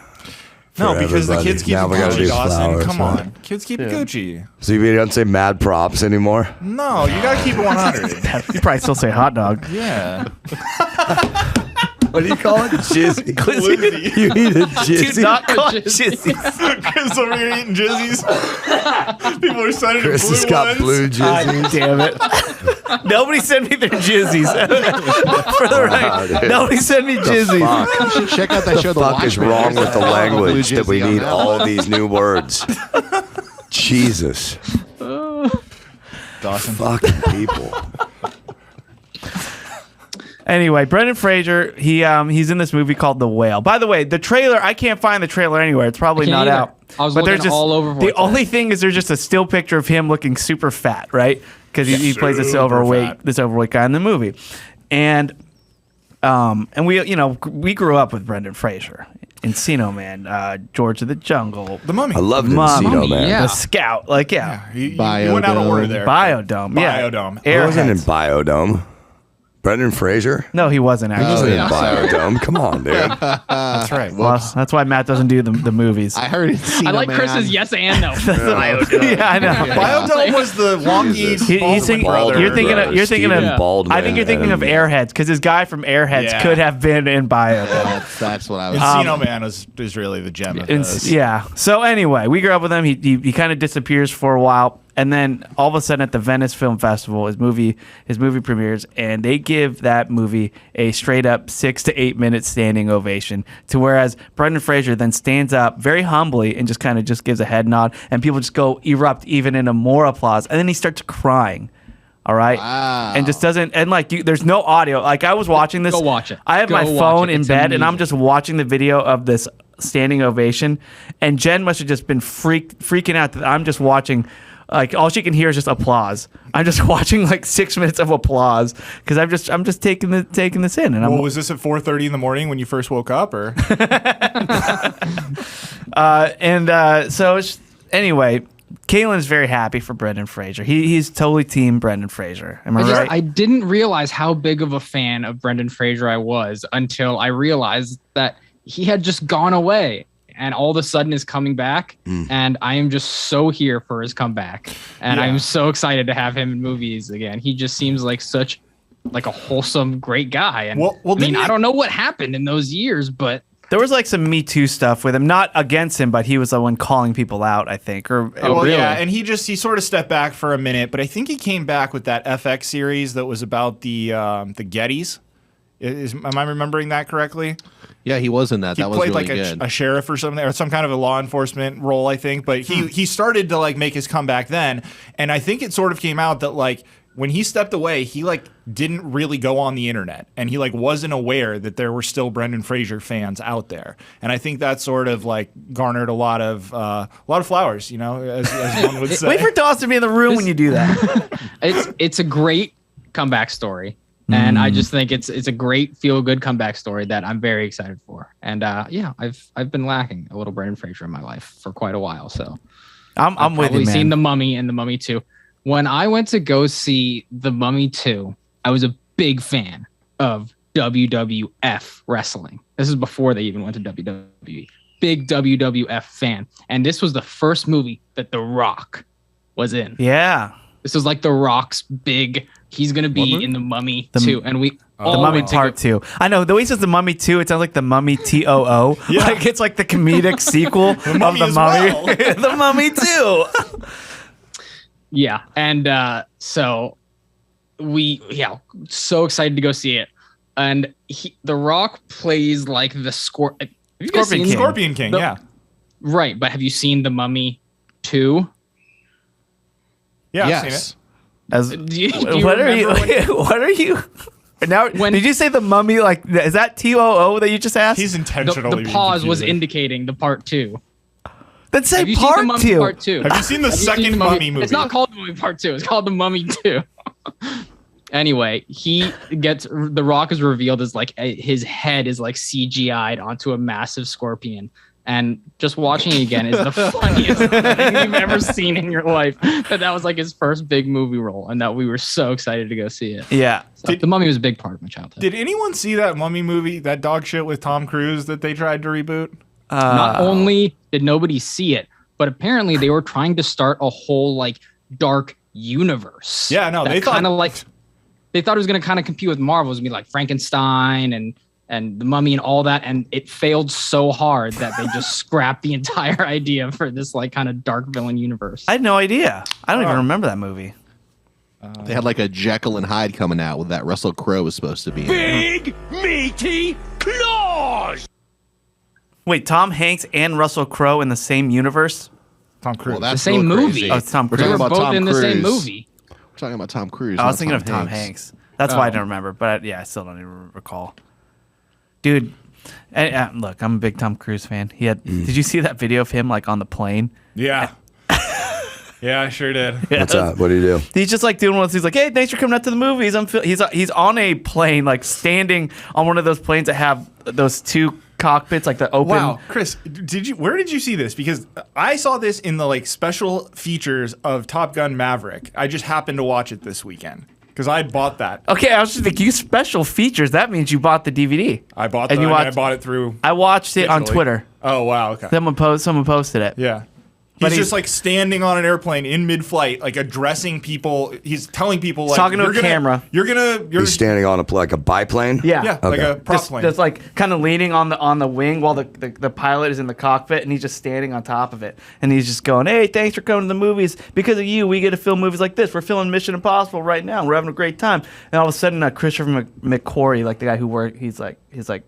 No, for because the everybody. kids keep it Now we gotta Gucci, do Dawson. flowers, Come right? on. Kids keep it Gucci. So you don't say mad props anymore? No, you gotta keep it 100. you probably still say hot dog. Yeah. What do you call it? Jizzy. Glizzy. You eat a Do jizzy? not call it jizzy. Chris over here eating jizzies. People are sending him Chris blue has got ones. blue jizzies. Damn it. Nobody send me their jizzies. For the Wow, record, dude. nobody send me jizzies. You should check out that show. What the fuck is Watchmen. wrong with the Blue language that we Jizzy on need that. all these new words? Jesus. Dawson. Fucking people. Anyway, Brendan Fraser, he's in this movie called The Whale. By the way, the trailer, I can't find the trailer anywhere. It's probably I can't not either. out. I was but looking there's just, all over for the it only thing is there's just a still picture of him looking super fat, right? Because he plays this Super fat. overweight guy in the movie. And we grew up with Brendan Fraser. Encino Man, George of the Jungle, The Mummy. I love Mom. Encino Man. Yeah. The Scout, like You went out of order there. Biodome, yeah. Biodome. He wasn't in Airheads. Biodome. Brendan Fraser? No, he wasn't He wasn't actually. in Biodome. Come on, dude. That's right. Well, that's why Matt doesn't do the movies. I heard it. I like Chris's yes and no. yeah, I know. Biodome was the wonky Jesus. He's Baldwin thinking, brother. you're thinking of Stephen Baldwin I think you're thinking of and- Airheads because his guy from Airheads Yeah. could have been in Biodome. That's what I was. Encino Man is really the gem of this. Yeah. So anyway, we grew up with him. He kind of disappears for a while, and then all of a sudden at the Venice Film Festival, his movie premieres, and they give that movie a straight up 6 to 8 minute standing ovation. To whereas Brendan Fraser then stands up very humbly and just gives a head nod, and people just go erupt even into more applause, and then he starts crying. All right, Wow. and just doesn't, and like there's no audio. Like I was watching this. Go watch it. I have Go my watch phone it. in It's bed, and I'm amazing. just watching the video of this standing ovation, and Jen must have just been freaking out that I'm just watching. Like all she can hear is just applause. I'm just watching like 6 minutes of applause because I'm just taking this in, and I'm Well, was this at 4:30 in the morning when you first woke up, or? so anyway, Kaylin's very happy for Brendan Fraser. He's totally team Brendan Fraser. Am I right? I didn't realize how big of a fan of Brendan Fraser I was until I realized that he had just gone away and all of a sudden is coming back. And I am just so here for his comeback. And Yeah. I'm so excited to have him in movies again. He just seems like such like a wholesome, great guy. And Well, I mean, didn't I he- don't know what happened in those years, but There was like some Me Too stuff with him, not against him, but he was the one calling people out, I think. Or Well, really? yeah, and he sort of stepped back for a minute, but I think he came back with that FX series that was about the Gettys. Am I remembering that correctly? Yeah, he was in that. He That was played really like good. a sheriff or something, or some kind of a law enforcement role, I think. But he started to like make his comeback then, and I think it sort of came out that like when he stepped away, he like didn't really go on the internet, and he like wasn't aware that there were still Brendan Fraser fans out there, and I think that sort of like garnered a lot of flowers, you know, as one would say. wait for Dawson to be in the room when you do that. it's a great comeback story. And I just think it's a great feel good comeback story that I'm very excited for. And yeah, I've been lacking a little Brendan Fraser in my life for quite a while. So I'm with you, Probably man. seen The Mummy and The Mummy 2. When I went to go see The Mummy 2, I was a big fan of WWF wrestling. This is before they even went to WWE. Big WWF fan. And this was the first movie that The Rock was in. Yeah. This was like The Rock's big, he's going to be in The Mummy 2. And we all The Mummy went to Part 2. I know. The way he says The Mummy 2, it sounds like The Mummy TOO. Yeah. Like it's like the comedic sequel of The Mummy as Mummy. well. The Mummy 2. Yeah. And so so excited to go see it. And The Rock plays like the Scorpion King. Scorpion King, yeah. Right, but have you seen The Mummy 2? Yeah, I've Yes. seen As, Do you what are you? remember What are you? Now, When- did you say The Mummy? Like, is that TOO that you just asked? it. He's intentionally the being pause was confusing. indicating the part 2. Then say Have you seen The Part Mummy 2. Part 2? Have you seen the Have you second seen Mummy movie? It's not called The Mummy Part 2. It's called The Mummy 2. Anyway, The Rock is revealed as like his head is like CGI'd onto a massive scorpion. And just watching it again is the funniest thing you've ever seen in your life. That was like his first big movie role, and that we were so excited to go see it. Yeah. So, The Mummy was a big part of my childhood. Did anyone see that Mummy movie, that dog shit with Tom Cruise that they tried to reboot? Not only did nobody see it, but apparently they were trying to start a whole like dark universe. Yeah, no, that they thought- kind of like they thought it was going to kind of compete with Marvel. It was going to be like Frankenstein and The Mummy and all that, and it failed so hard that they just scrapped the entire idea for this like kind of dark villain universe. I had no idea. I don't even remember that movie. They had like a Jekyll and Hyde coming out with that Russell Crowe was supposed to be in. Big, meaty claws! Wait, Tom Hanks and Russell Crowe in the same universe? Tom Cruise. Well, that's The same real movie. crazy. Oh, it's Tom We're Cruise. They talking were about both Tom in the Cruise. same movie. We're talking about Tom Cruise. I was not thinking of Tom Hanks. That's why I don't remember. But I still don't even recall. Dude, look, I'm a big Tom Cruise fan. Did you see that video of him like on the plane? Yeah. Yeah, I sure did. What's up? What do you do? He's just like doing one of those. He's like, "Hey, thanks for coming out to the movies." He's on a plane, like standing on one of those planes that have those two cockpits, like the open. Wow, Chris, where did you see this? Because I saw this in the like special features of Top Gun Maverick. I just happened to watch it this weekend because I bought that. Okay, I was just thinking, you special features. That means you bought the DVD. I bought And the, you I watched- bought it through. I watched it on digitally. Twitter. Oh wow, okay. Someone posted it. Yeah. But He's he's- just like standing on an airplane in mid-flight, like addressing people. He's telling people like, talking to you're a gonna- camera. You're He's standing on like a biplane? Yeah. yeah, like Okay. a prop Just, plane. just like kind of leaning on the wing while the pilot is in the cockpit, and he's just standing on top of it, and he's just going, "Hey, thanks for coming to the movies. Because of you, we get to film movies like this. We're filming Mission Impossible right now. We're having a great time." And all of a sudden, Christopher McQuarrie, like the guy who he's like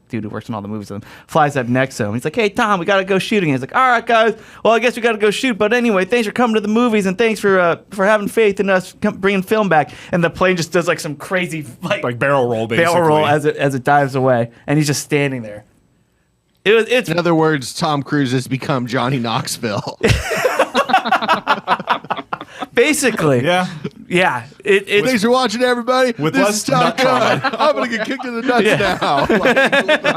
dude who works in all the movies with him, flies up next to him. He's like, "Hey, Tom, we gotta go shooting." He's like, "All right, guys. Well, I guess we gotta go shoot. But anyway, thanks for coming to the movies, and thanks for having faith in us bringing film back." And the plane just does like some crazy like barrel roll, basically. barrel roll as it dives away, and he's just standing there. It's In other words, Tom Cruise has become Johnny Knoxville. basically Yeah. yeah. It's Thanks for watching, everybody. With this less is Tom nut trauma. Gunn. I'm gonna get kicked in the nuts Yeah. now. Like, what the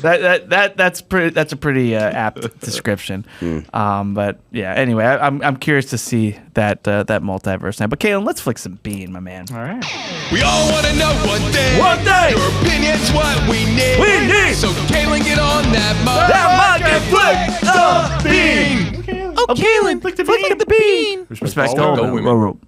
hell? that's a pretty apt description. But yeah. Anyway, I'm curious to see that multiverse now. But Kalen, let's flick some bean, my man. All right. We all want to know one thing. One thing. Your opinion's what we need. We need. So, Kaylin, get on that mic. That mic and flick the bean. Oh, Kalen, flick the bean. Respect all all women.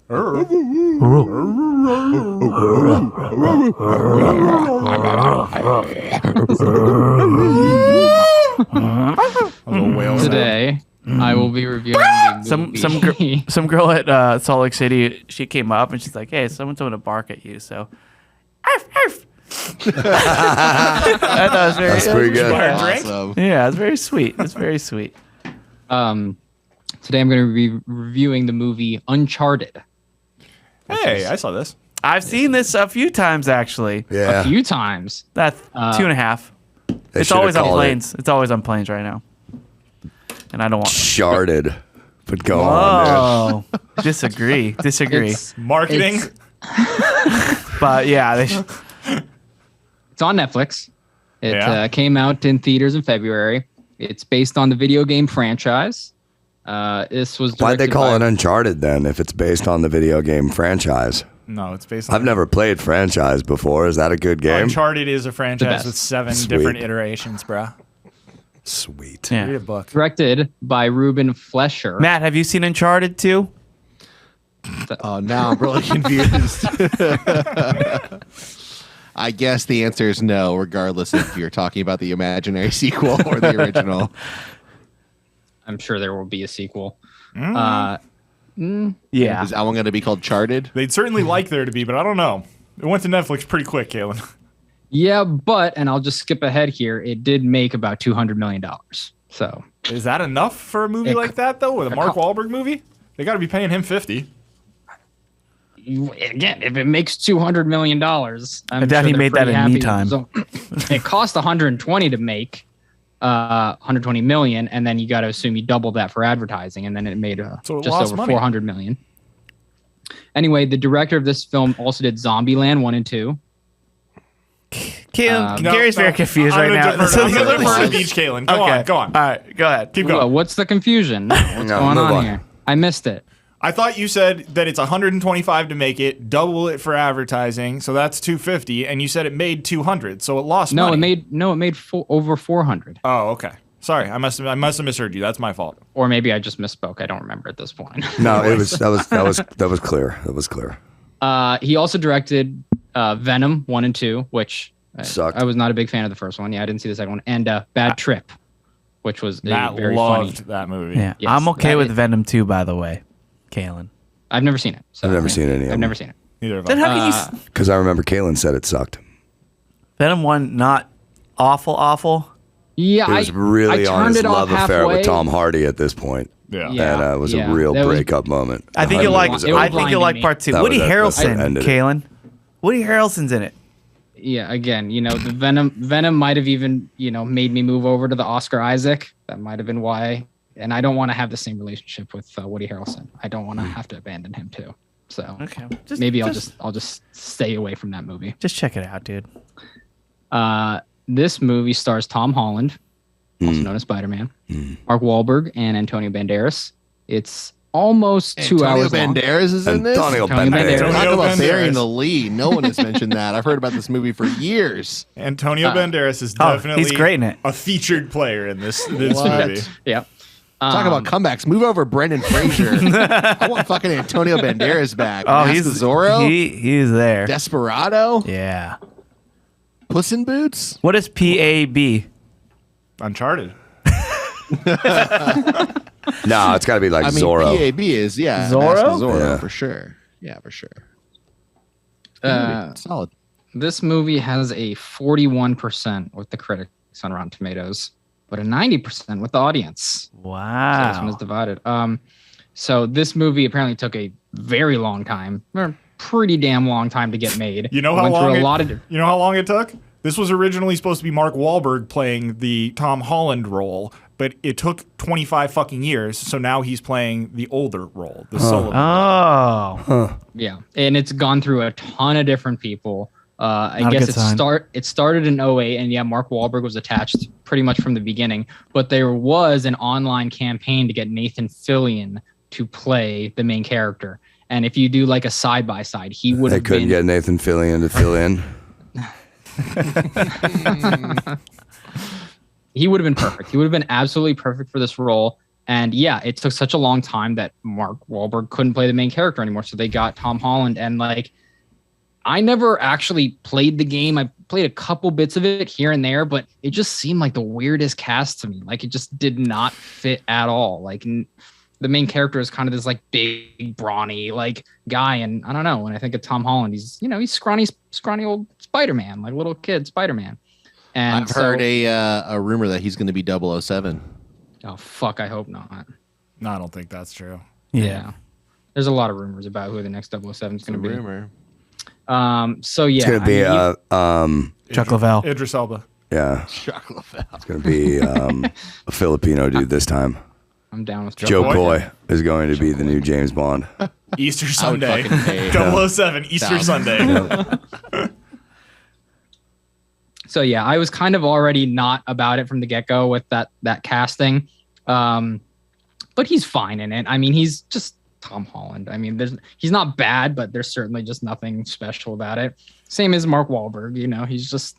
Today, I will be reviewing the movie. Some girl at Salt Lake City, she came up and she's like, "Hey, someone told me to bark at you." So, arf, arf. I thought it was very, That's pretty good. Drink? Awesome. yeah, it's very sweet. It's very sweet. Today, I'm going to be reviewing the movie Uncharted Hey, I saw this. I've seen this a few times actually. a Yeah. few times. That's 2.5. They It's should've always on called it planes. It's always on planes right now. And I don't want. Sharded. But go on, Oh, disagree. It's, Marketing. But yeah, they it's on Netflix. It Yeah. came out in theaters in February. It's based on the video game franchise. This was Why'd they directed call by- it Uncharted then if it's based on the video game franchise? No, it's based on. I've never played franchise before. Is that a good game? Uncharted is a franchise best. with 7 Sweet. different iterations, bro. Sweet. Read Yeah. a book. directed by Ruben Flesher. Matt, have you seen Uncharted 2? Oh, now I'm really confused. I guess the answer is no, regardless if you're talking about the imaginary sequel or the original. I'm sure there will be a sequel. Yeah. Is that one going to be called Charted? They'd certainly like there to be, but I don't know. It went to Netflix pretty quick, Kalen. Yeah, but, and I'll just skip ahead here, it did make about $200 million. So, Is that enough for a movie It- like that, though? With a Mark Wahlberg movie? They got to be paying him 50. again, if it makes $200 million, I doubt he made that in me time. So, it cost 120 to make, 120 million, and then you got to assume you double that for advertising, and then it made So it just lost over money. 400 million. Anyway, the director of this film also did Zombieland 1 and 2. Kalen, No, Gary's no, very confused I'm right gonna now. defer- I'm going to defer to Beach, Kalen. Go on, go on. All right, go ahead. Keep Well, going. what's the confusion? What's No, going move on on. here? I missed it. I thought you said that it's 125 to make it, double it for advertising, so that's 250, and you said it made 200, so it lost No, money. it made over 400. Oh, okay. Sorry, I must have misheard you. That's my fault. Or maybe I just misspoke. I don't remember at this point. No, that was clear. That was clear. He also directed Venom 1 and 2, which Sucked. I was not a big fan of the first one. Yeah, I didn't see the second one. And Bad Trip, which was Matt very loved funny. that movie. Yeah, Yes, I'm okay that with is- Venom 2, by the way, Kalen. I've never seen it. So, I've never seen any of I've them. never seen it. Neither of Then us. how can you? Because I remember Kaylin said it sucked. Venom 1 not awful. Yeah, He was really I on turned his it off love affair halfway. with Tom Hardy at this point. Yeah. Yeah. And it was yeah, a real that was- breakup moment. I think The you Hardy like. was it I over. think you like blinding part 2. That Woody was- that Harrelson, ended it. Kalen. Woody Harrelson's in it. Yeah, again, the Venom might have even, made me move over to the Oscar Isaac. That might have been why. And I don't want to have the same relationship with Woody Harrelson. I don't want to have to abandon him too. So Okay, maybe I'll just stay away from that movie. just check it out, dude. This movie stars Tom Holland, also known as Spider-Man, Mark Wahlberg, and Antonio Banderas. It's almost 2 Antonio hours long. Banderas is in this? Antonio Antonio Banderas. Banderas. Talk about Banderas. burying the lead. No one has mentioned that. I've heard about this movie for years. Antonio Banderas is Oh, definitely he's great in it. a featured player in this movie. Yeah. Talk about comebacks. Move over Brendan Fraser. I want fucking Antonio Banderas back. Oh, Mask he's of Zorro. He's there. Desperado. Yeah. Puss in Boots. What is PAB? Uncharted. No, it's got to be like I mean, Zorro. PAB is, yeah. Zorro? Mask of Zorro, Yeah. for sure. Yeah, for sure. Uh, Solid. This movie has a 41% with the critics on Rotten Tomatoes, but a 90% with the audience. So this one is Wow. divided. So this movie apparently took a very long time, or pretty damn long time to get made. You know It how went through long a it, lot of you know how long it took? This was originally supposed to be Mark Wahlberg playing the Tom Holland role, but it took 25 fucking years, so now he's playing the older role, the solo. Oh. Yeah, and it's gone through a ton of different people. I Not a guess good sign. it started in 08, and yeah, Mark Wahlberg was attached pretty much from the beginning. But there was an online campaign to get Nathan Fillion to play the main character. And if you do like a side by side, he would They have couldn't been. get Nathan Fillion to fill in. He would have been perfect. He would have been absolutely perfect for this role. And yeah, it took such a long time that Mark Wahlberg couldn't play the main character anymore. So they got Tom Holland. And like, I never actually played the game. I played a couple bits of it here and there, but it just seemed like the weirdest cast to me. Like it just did not fit at all. Like the main character is kind of this like big, brawny like guy. And I don't know. When I think of Tom Holland, he's scrawny old Spider-Man, like little kid Spider-Man. And I've heard a rumor that he's going to be 007. Oh fuck! I hope not. No, I don't think that's true. Yeah. There's a lot of rumors about who the next 007 is going to be. Rumor. So yeah, It's going to be, Chuck Leavell. Idris Elba. yeah, Chuck Leavell. it's going to be a Filipino dude this time. I'm down with Joe Coy? Coy is going to be the new James Bond. Easter Sunday. fucking pay 007, Easter Sunday. So yeah, I was kind of already not about it from the get-go with that casting. but he's fine in it. I mean, he's just Tom Holland. I mean, he's not bad, but there's certainly just nothing special about it. Same as Mark Wahlberg. You know, he's just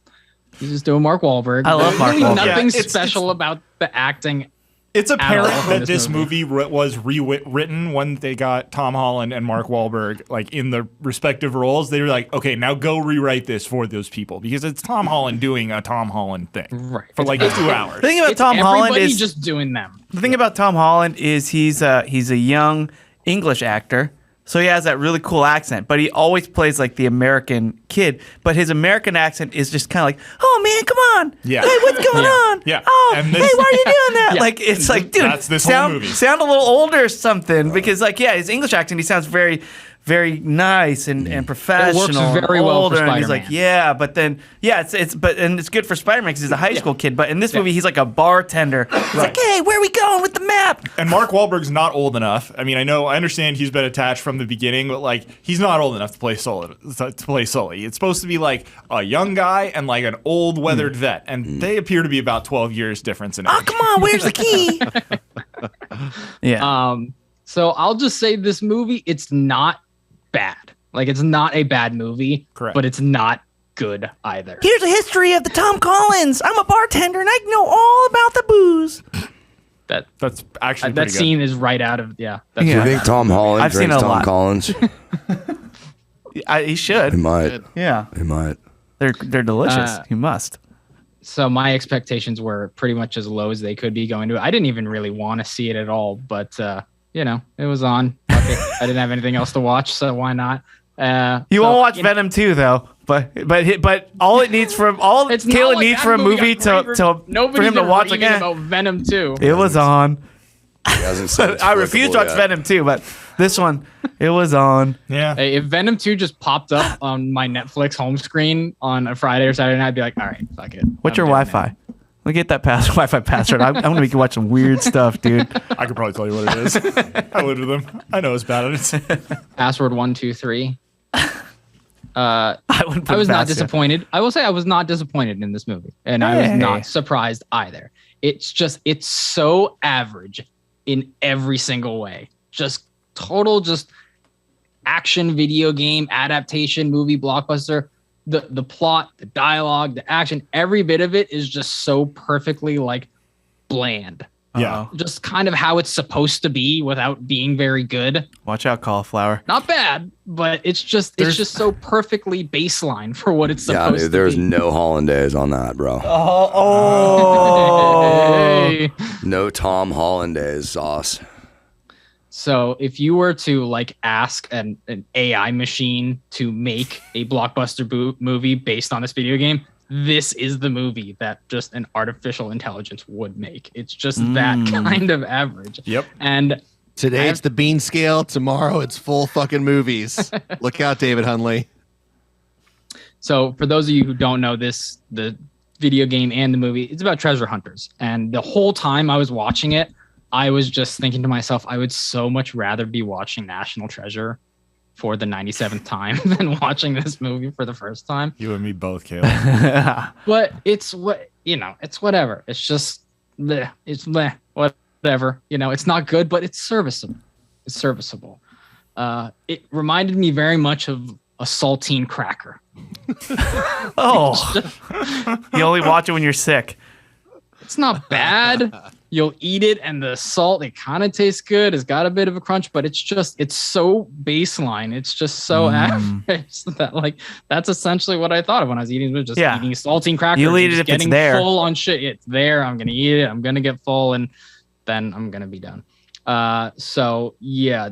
doing Mark Wahlberg. I love Mark Wahlberg. Nothing Yeah, special about the acting. It's apparent all that in this this movie was rewritten when they got Tom Holland and Mark Wahlberg like in the respective roles. They were like, okay, now go rewrite this for those people because it's Tom Holland doing a Tom Holland thing for like 2 hours. The thing about It's Tom Holland everybody is just doing them. the thing about Tom Holland is he's a young English actor. So he has that really cool accent, but he always plays like the American kid. But his American accent is just kind of like, "Oh man, come on! Yeah. Hey, what's going on? Yeah. Oh, And hey, this- why are you doing that?" Yeah. Like it's like, dude, That's this whole movie. sound a little older or something because like his English accent, he sounds very, very nice and professional. and very well for older, and he's like, Spider-Man. yeah, but then it's good for Spider-Man because he's a high school kid. But in this movie, he's like a bartender. He's like, "Hey, where are we going with the map?" And Mark Wahlberg's not old enough. I mean, I understand he's been attached from the beginning, but like he's not old enough to play Sully. It's supposed to be like a young guy and like an old weathered vet, and they appear to be about 12 years difference in age. Oh, come on, where's the key? Yeah. So I'll just say this movie, it's not bad. Like it's not a bad movie, Correct. but it's not good either. Here's a history of the Tom Collins. I'm a bartender and I know all about the booze. That's actually That pretty good. scene is right out of That's Yeah. Do you right think out of- Tom Holland I've seen drinks a Tom lot. Collins? He He should. might. Yeah. He might. They're delicious. He must. So my expectations were pretty much as low as they could be going to it. I didn't even really want to see it at all, but it was on. Okay. I didn't have anything else to watch, so why not? You won't watch Venom 2 though. But all it needs for It's not Kayla like needs that for a movie got to raved- for nobody's him to been watch raving again. about Venom 2. It was on. He hasn't said it's I refuse to watch applicable yet. Venom 2, but this one, it was on. Yeah. Hey, if Venom 2 just popped up on my Netflix home screen on a Friday or Saturday night, I'd be like, all right, fuck it. What's I'm your doing Wi-Fi? Let me get that Wi-Fi password. I'm gonna make you watch some weird stuff, dude. I could probably tell you what it is. I lived with him. I know it's bad. it. Password 123. I wouldn't. I was not past you. disappointed. I will say I was not disappointed in this movie, and I was Hey. not surprised either. It's so average in every single way. Just total, just action video game adaptation movie blockbuster. The plot, the dialogue, the action, every bit of it is just so perfectly like bland. Yeah. Just kind of how it's supposed to be without being very good. Watch out, cauliflower. Not bad, but it's just so perfectly baseline for what it's Yeah, supposed dude, to there's be. no hollandaise on that, bro. Hey. No Tom hollandaise sauce. So if you were to like ask an AI machine to make a blockbuster movie based on this video game, this is the movie that just an artificial intelligence would make. It's just that kind of average. Yep. And Today it's the bean scale. Tomorrow it's full fucking movies. Look out, David Hunley. so for those of you who don't know this, the video game and the movie, it's about treasure hunters. And the whole time I was watching it, I was just thinking to myself, I would so much rather be watching National Treasure for the 97th time than watching this movie for the first time. You and me both, Caleb. But it's it's whatever. It's just bleh. It's bleh, whatever. It's not good, but it's serviceable. It's serviceable. It reminded me very much of a saltine cracker. Oh, you only watch it when you're sick. It's not bad. You'll eat it and the salt, it kind of tastes good. It's got a bit of a crunch, but it's so baseline. It's just so average that that's essentially what I thought of when I was eating it. Just eating saltine crackers. You'll eat and it just if it's getting there. full on shit. It's there. I'm going to eat it. I'm going to get full and then I'm going to be done. So yeah,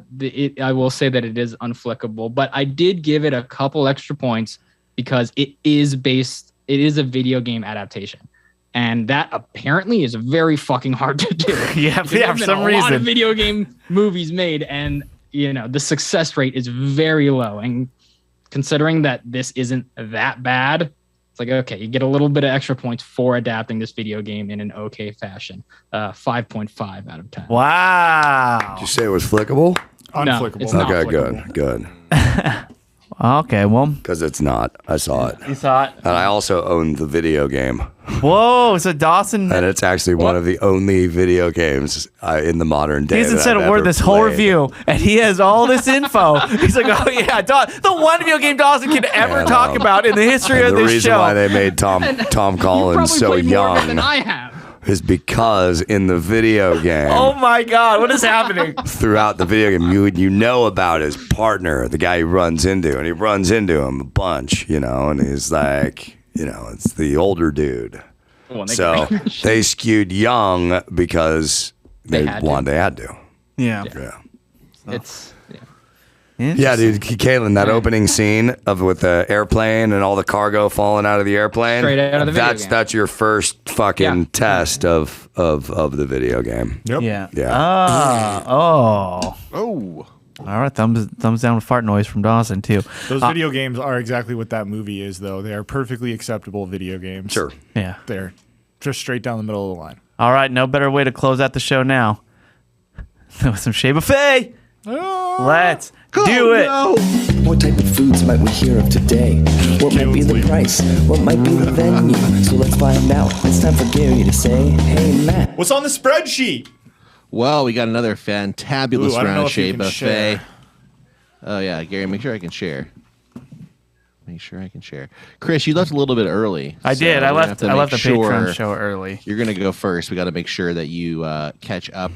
I will say that it is unflickable, but I did give it a couple extra points because it is a video game adaptation. And that apparently is very fucking hard to do. Yeah, There have for been some a lot of reason. video game movies made, and the success rate is very low. And considering that this isn't that bad, it's like, okay, you get a little bit of extra points for adapting this video game in an okay fashion. 5.5 out of 10. Wow. Did you say it was flickable? Unflickable. it's not. Okay, flickable. good. Wow. Okay, well, because it's not. I saw it. you saw it. And I also own the video game. Whoa, so Dawson. And it's actually one of the only video games in the modern day. He hasn't that said I've a word ever this whole played. review, and he has all this info. He's like, oh yeah, the one video game Dawson can ever talk about in the history And of the this reason show. why they made Tom You Collins probably so played more of it young than I have. is because in the video game, Oh my God, what is happening? throughout the video game, you know about his partner, the guy he runs into, and he runs into him a bunch, and he's like, it's the older dude. Well, they So can- they skewed young because they had to. wanted. They had to. Yeah. Yeah. it's Yeah, dude, Caitlin, that opening scene with the airplane and all the cargo falling out of the airplane. Straight out of the video game. That's your first fucking Yeah. test of the video game. Yep. Yeah. Yeah. Oh. Oh. All right. Thumbs down with fart noise from Dawson too. Those video games are exactly what that movie is, though. They are perfectly acceptable video games. Sure. Yeah. They're just straight down the middle of the line. All right. No better way to close out the show now. With some Shea Buffet. Let's do it. What type of foods might we hear of today? What might be the price? What might be the venue? So let's find out. It's time for Gary to say, hey Matt. What's on the spreadsheet? Well, we got another fantabulous Ooh, I don't round know of if you Shea can Buffet. share. Oh yeah, Gary, make sure I can share. Make sure I can share. Chris, you left a little bit early. I so did. I we're gonna have left. to I left the make Patreon sure show early. You're gonna go first. We got to make sure that you catch up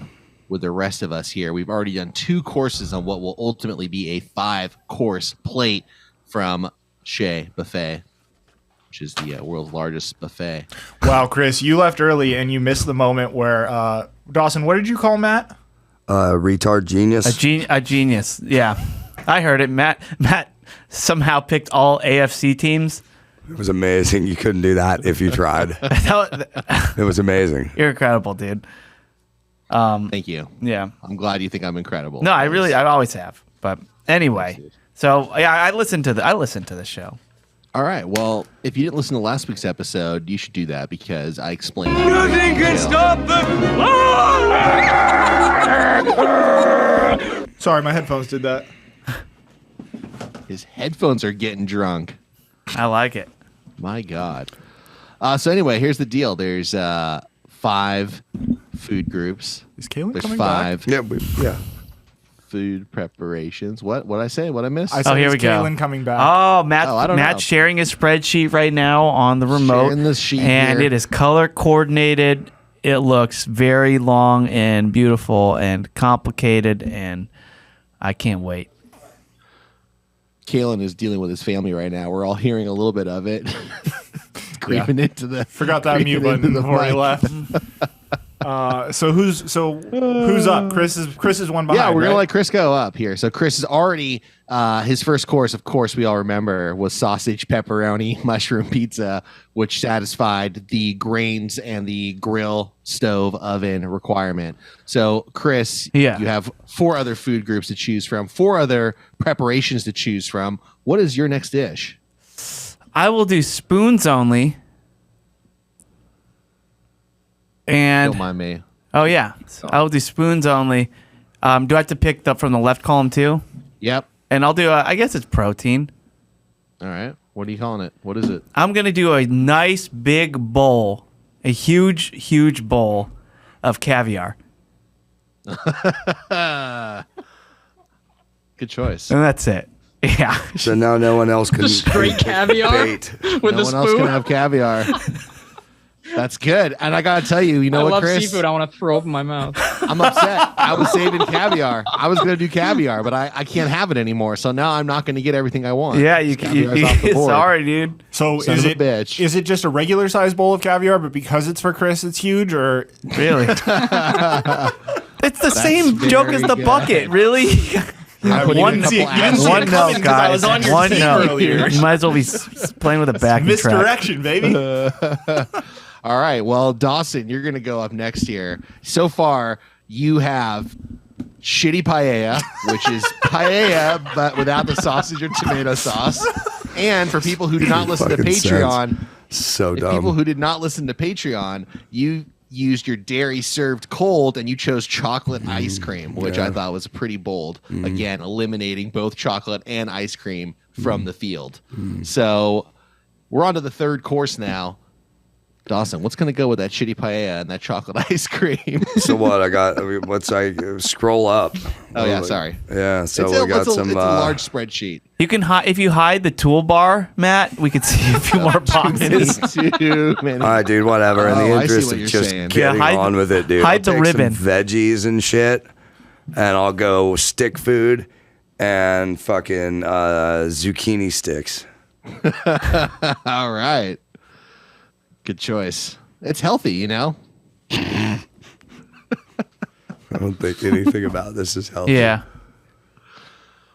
with the rest of us here. We've already done 2 courses on what will ultimately be a 5-course plate from Shea Buffet, which is the world's largest buffet. Wow, Chris, you left early and you missed the moment where Dawson. What did you call Matt? Retard genius. A genius. Yeah, I heard it. Matt somehow picked all AFC teams. It was amazing. You couldn't do that if you tried. It was amazing. You're incredible, dude. Thank you. Yeah. I'm glad you think I'm incredible. No, I always have. But anyway, so yeah, I listened to the show. All right. Well, if you didn't listen to last week's episode, you should do that because I explained. Nothing can stop the Sorry, my headphones did that. His headphones are getting drunk. I like it. My God. So anyway, here's the deal. There's 5 food groups. Is Kaylin There's coming 5 Yeah. food preparations. What I say? What I missed? I said, here is we go. Kaylin coming back? Oh, Matt! Oh, I don't Matt's know. sharing his spreadsheet right now on the remote, Sharing the sheet and here. it is color coordinated. It looks very long and beautiful and complicated, and I can't wait. Kalen is dealing with his family right now. We're all hearing a little bit of it. Creeping into the Forgot that mute creeping into button the before he mic. left. So who's up? Chris is one behind. Yeah, we're right? gonna let Chris go up here. So Chris is already his first course. Of course, we all remember was sausage, pepperoni, mushroom pizza, which satisfied the grains and the grill, stove, oven requirement. So Chris, Yeah. you have 4 other food groups to choose from, 4 other preparations to choose from. What is your next dish? I will do spoons only. And Don't mind me. oh yeah, I will do spoons only. Do I have to pick from the left column too? Yep. And I'll do. I guess it's protein. All right. What are you calling it? What is it? I'm gonna do a nice big bowl, a huge bowl of caviar, Good choice. and that's it. Yeah. So now no one else can Just straight caviar bait. with No a one else can spoon. have caviar. That's good. And I gotta tell you, you know I what, love Chris? seafood. I want to throw up in my mouth. I'm upset. I was saving caviar. I was gonna do caviar, but I can't have it anymore. So now I'm not gonna get everything I want. Yeah. Caviar's off the board. Sorry, dude. So Son is of a it bitch. is it just a regular size bowl of caviar, but because it's for Chris, it's huge? Or Really? It's the same joke as very the good. bucket. Really. Putting One in a couple you didn't see One it note, coming 'cause I was guys. on your One team note. earlier. You might as well be playing with a backing track. misdirection, baby. All right. Well, Dawson, you're gonna go up next here. So far, you have shitty paella, which is paella but without the sausage or tomato sauce. And for people who do not listen to Fucking Patreon, So if people dumb. who did not listen to Patreon, you used your dairy served cold and you chose chocolate ice cream, which I thought was pretty bold. Again, eliminating both chocolate and ice cream from the field. So we're on to the third course now. Dawson, what's going to go with that shitty paella and that chocolate ice cream? So what? Scroll up. Oh, yeah, sorry. Yeah, so It's a large spreadsheet. You can if you hide the toolbar, Matt, we could see a few more boxes. Too many. All right, dude, whatever. In the I see interest what of you're just saying. getting on with it, dude. Hide the I'll take ribbon. some veggies and shit, and I'll go stick food and fucking zucchini sticks. All right. Good choice. It's healthy, you know? I don't think anything about this is healthy. Yeah.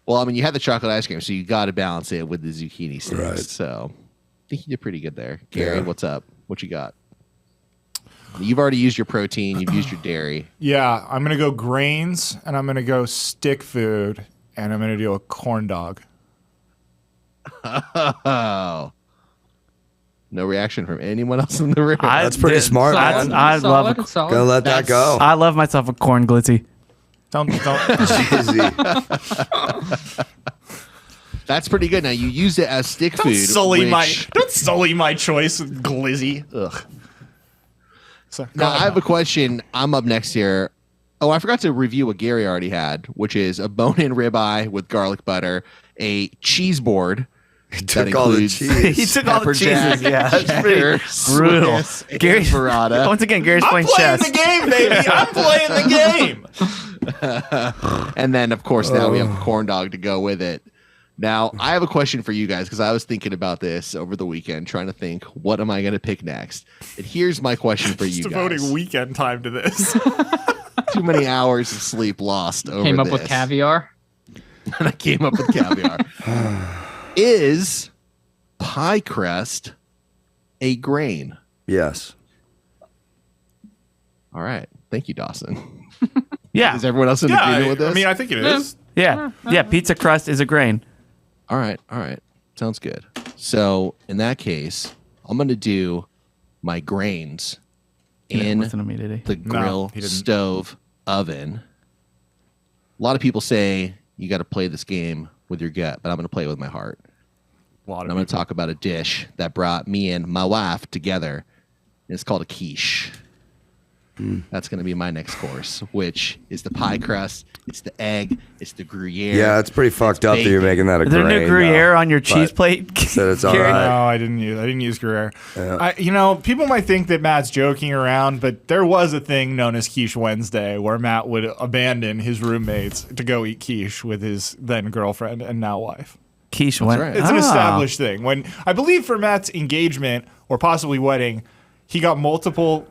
Well, I mean, you had the chocolate ice cream, so you got to balance it with the zucchini sticks. Right. So I think you did pretty good there. Gary, Yeah. what's up? What you got? You've already used your protein. You've used your dairy. Yeah, I'm going to go grains, and I'm going to go stick food, and I'm going to do a corn dog. Oh. No reaction from anyone else in the room. That's pretty smart, man. I love Gonna let that go. I love myself a corn glitzy. Don't. Easy. That's pretty good. Now, you used it as stick food. Don't sully my choice with glizzy. Ugh. So, Now, I have a question. I'm up next here. Oh, I forgot to review what Gary already had, which is a bone-in ribeye with garlic butter, a cheese board. He took all the cheese. He took all the Pepper cheeses. jack, Yeah, that's cheddar, pretty brutal. Swiss, and Gary, burrata. once again, Gary's I'm playing playing chess. the game, baby. I'm playing the game. And then, of course, now we have a corn dog to go with it. Now, I have a question for you guys because I was thinking about this over the weekend, trying to think, what am I going to pick next? And here's my question for you Just guys. devoting weekend time to this. Too many hours of sleep lost over Came up this. with caviar. And I came up with caviar. Is pie crust a grain? Yes. All right. Thank you, Dawson. Yeah. Is everyone else in agreement with this? I mean, I think it is. Yeah. Yeah. Pizza crust is a grain. All right. Sounds good. So in that case, I'm going to do my grains in Listen to me today. the grill, he didn't. stove, oven. A lot of people say you got to play this game with your gut, but I'm going to play it with my heart. A lot And of I'm going to talk about a dish that brought me and my wife together. And it's called a quiche. That's going to be my next course, which is the pie crust. It's the egg. It's the Gruyere. Yeah, it's pretty fucked up that you're bacon. making that a Is there grain. no Gruyere though. on your cheese But plate? said it's all Gary? right. No, I didn't use Gruyere. People might think that Matt's joking around, but there was a thing known as Quiche Wednesday where Matt would abandon his roommates to go eat quiche with his then girlfriend and now wife. Quiche went. right. It's an established thing. When I believe for Matt's engagement or possibly wedding, he got multiple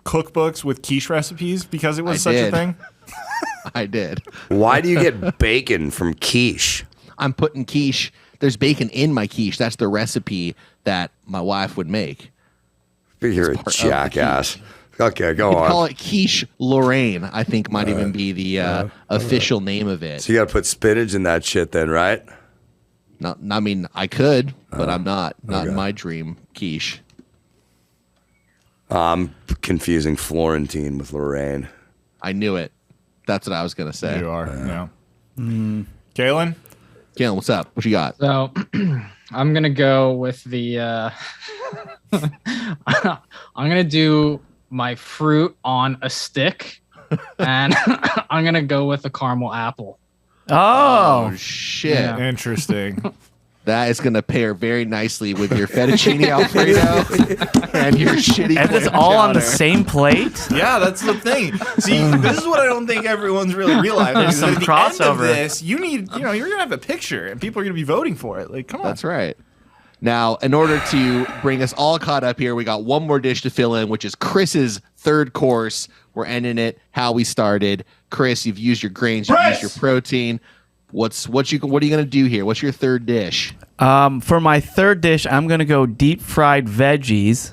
cookbooks with quiche recipes because it was such a did. thing. I did. Why do you get bacon from quiche? I'm putting quiche. There's bacon in my quiche. That's the recipe that my wife would make. You're a part of the jackass. Okay, go You could call on. it quiche Lorraine, I think might even be the official name of it. So you got to put spinach in that shit then, right? Not, I mean, I could, but I'm not. Not in my dream quiche. I'm confusing Florentine with Lorraine. I knew it. That's what I was going to say. You are. Yeah. Kaylin? Galen, what's up? What you got? So I'm gonna go with the. I'm gonna do my fruit on a stick, and I'm gonna go with a caramel apple. Oh. Shit. Yeah. Interesting. That is going to pair very nicely with your fettuccine alfredo and your shitty And it's clam all on the chowder. same plate? Yeah, that's the thing. See, this is what I don't think everyone's really realizing. There's is some at the end of crossover. this, you need, you're gonna have a picture, and people are gonna be voting for it. Like, come on. That's right. Now, in order to bring us all caught up here, we got one more dish to fill in, which is Chris's third course. We're ending it how we started. Chris, you've used your grains, you've used your protein. What are you gonna do here? What's your third dish? For my third dish, I'm going to go deep fried veggies,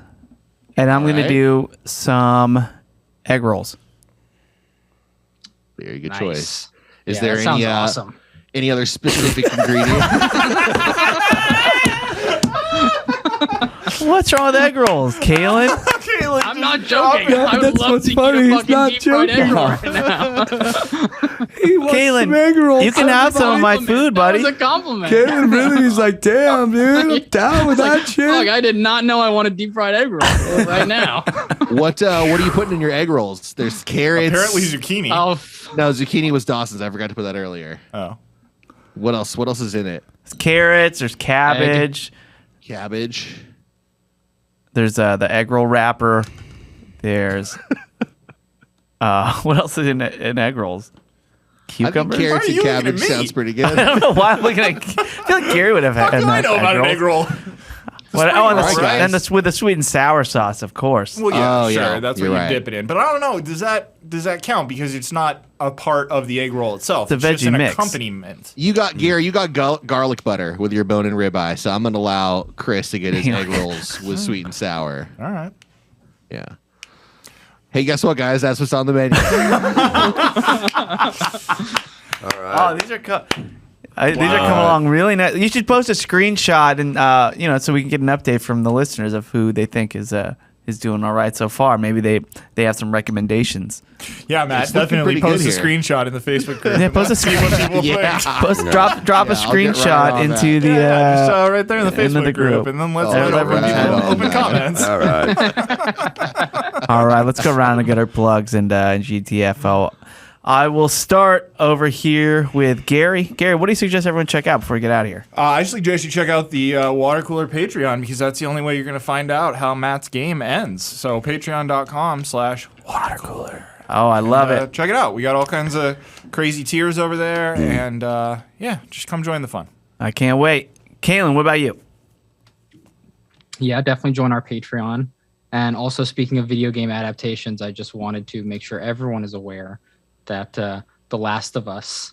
and I'm going to right. do some egg rolls. Very good Nice. choice. Is Yeah, there that sounds any awesome. any other specific ingredient? What's wrong with egg rolls, Kaylin? Kaylin, I'm not joking. I would that's love what's to funny. eat a He's fucking not deep fried egg joking. roll right now. He wants Kaylin, some egg rolls. you can have some of my food, buddy. That was a compliment. Kaylin really is like, damn, dude, I'm down with that shit. Look, I did not know I wanted deep fried egg rolls right now. What are you putting in your egg rolls? There's carrots. Apparently zucchini. Oh, No, zucchini was Dawson's. I forgot to put that earlier. Oh. What else? What else is in it? There's carrots. There's cabbage. Cabbage. There's the egg roll wrapper. There's what else is in egg rolls? I think Cucumbers. carrots Why are and you looking at cabbage me? sounds pretty I good. don't know why I'm looking at. I feel like Gary would have had How do I that know about an egg roll? What, oh, and, Alright, guys. and with the sweet and sour sauce, of course. Well, yeah, Oh, sure. yeah, That's what you're you right. dip it in. But I don't know. Does that count? Because it's not a part of the egg roll itself. It's a just veggie an mix. accompaniment. You got Gary. You got garlic butter with your bone and ribeye. So I'm gonna allow Chris to get his egg rolls with sweet and sour. All right. Yeah. Hey, guess what, guys? That's what's on the menu. Oh, these are these are coming along really nice. You should post a screenshot and so we can get an update from the listeners of who they think is doing all right so far. Maybe they have some recommendations. Yeah, Matt, It's looking definitely pretty good post a here. screenshot in the Facebook group. Yeah, post a See what people Yeah. think. Post, drop a I'll get screenshot right on into that. the Just right there in the into Facebook the group, group. and then let's Oh, let everyone right people on open that. comments. All right. All right, let's go around and get our plugs and GTFO. I will start over here with Gary. Gary, what do you suggest everyone check out before we get out of here? I suggest you check out the Watercooler Patreon because that's the only way you're going to find out how Matt's game ends. So patreon.com/watercooler. Oh, I love it. Check it out. We got all kinds of crazy tiers over there. And just come join the fun. I can't wait. Kaylin, what about you? yeah, definitely join our Patreon. And also, speaking of video game adaptations, I just wanted to make sure everyone is aware that The Last of Us,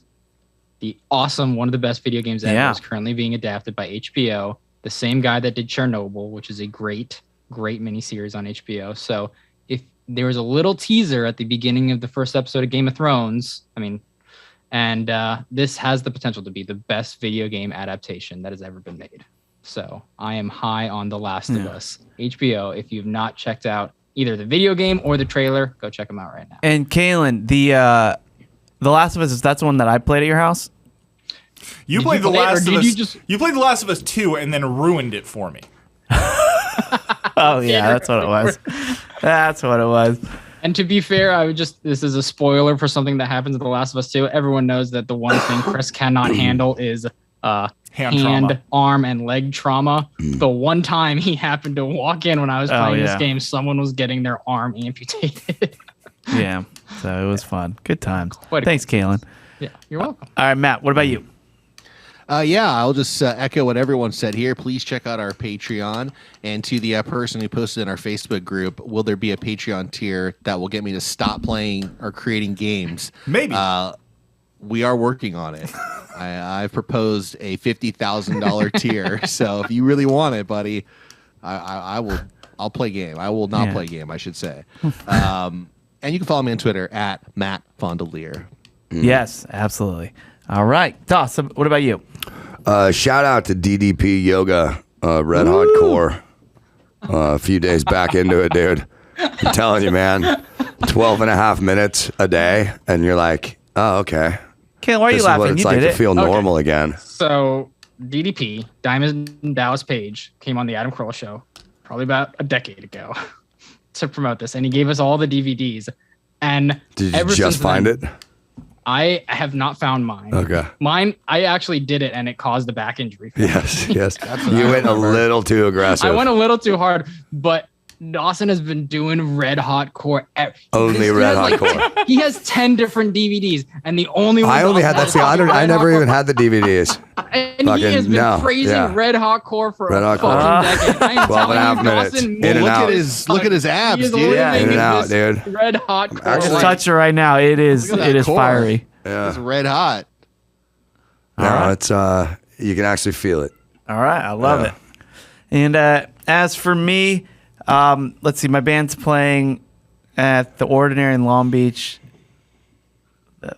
one of the best video games ever, is currently being adapted by HBO. The same guy that did Chernobyl, which is a great miniseries on HBO. So if there was a little teaser at the beginning of the first episode of Game of Thrones, this has the potential to be the best video game adaptation that has ever been made. So I am high on The Last of Us. HBO, if you've not checked out either the video game or the trailer, go check them out right now. And Kaylin, the Last of Us, that's the one that I played at your house? You Did played you The play it, or Last of did Us. you just- You played The Last of Us 2 and then ruined it for me. Oh, yeah, that's what it was. That's what it was. And to be fair, this is a spoiler for something that happens in The Last of Us 2. Everyone knows that the one thing Chris cannot handle is Hand trauma. arm, and leg trauma. The one time he happened to walk in when I was playing this game, someone was getting their arm amputated. Yeah, so it was fun. Good times. Quite a Thanks, Kaylin. Yeah, you're welcome. All right, Matt, what about you? I'll just echo what everyone said here. Please check out our Patreon. And to the person who posted in our Facebook group, will there be a Patreon tier that will get me to stop playing or creating games? Maybe. We are working on it. I've proposed a $50,000 tier. So if you really want it, buddy, I'll play game. I will not play game, I should say. And you can follow me on Twitter at Matt Fondelier. Yes, absolutely. All right. Doss, what about you? Shout out to DDP Yoga, Red Hot Core. A few days back into it, dude. I'm telling you, man, 12 and a half minutes a day. And you're like, oh, okay. Kaylin, why are you This is laughing? what it's You like did to it. feel normal again. So DDP, Diamond Dallas Page, came on the Adam Carolla show probably about a decade ago to promote this. And he gave us all the DVDs. And Did you ever just since find then, it? I have not found mine. Okay. Mine, I actually did it and it caused a back injury. Yes. You went a little too aggressive. I went a little too hard, but Dawson has been doing Red Hot Core. Only Red Hot Core. He has 10 different DVDs, and the only one I only had that. See, I never even had the DVDs. And he has been praising Red Hot Core for Red a Hot Core. fucking decade. I am 12 and a half telling you, minutes. Dawson, In and out. Look at his abs, he is dude. living In and out, this dude. Red Hot Core. Actually, Just touch it right now. It is Look at that core. fiery. Yeah. It's red hot. No, it's you can actually feel it. All right. I love it. And as for me, let's see. My band's playing at The Ordinary in Long Beach the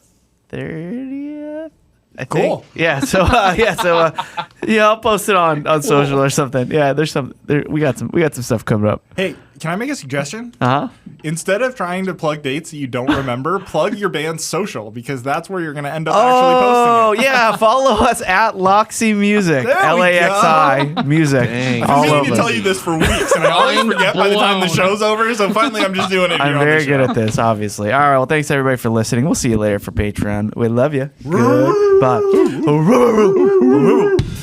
30th. I think. Cool. Yeah. So I'll post it on social or something. Yeah. There's some. We got some stuff coming up. Hey, Can I make a suggestion? Uh-huh. Instead of trying to plug dates that you don't remember, plug your band's social because that's where you're going to end up actually posting it. Yeah. Follow us at Loxy Music. There we LAXI Music. Dang. I've All been meaning to over. tell you this for weeks, and I always Mind forget by the time the blown. show's over, so finally I'm just doing it here I'm on the very good show. at this, obviously. All right. Well, thanks everybody for listening. We'll see you later for Patreon. We love you. Goodbye.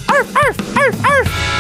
Arf, arf, arf, arf.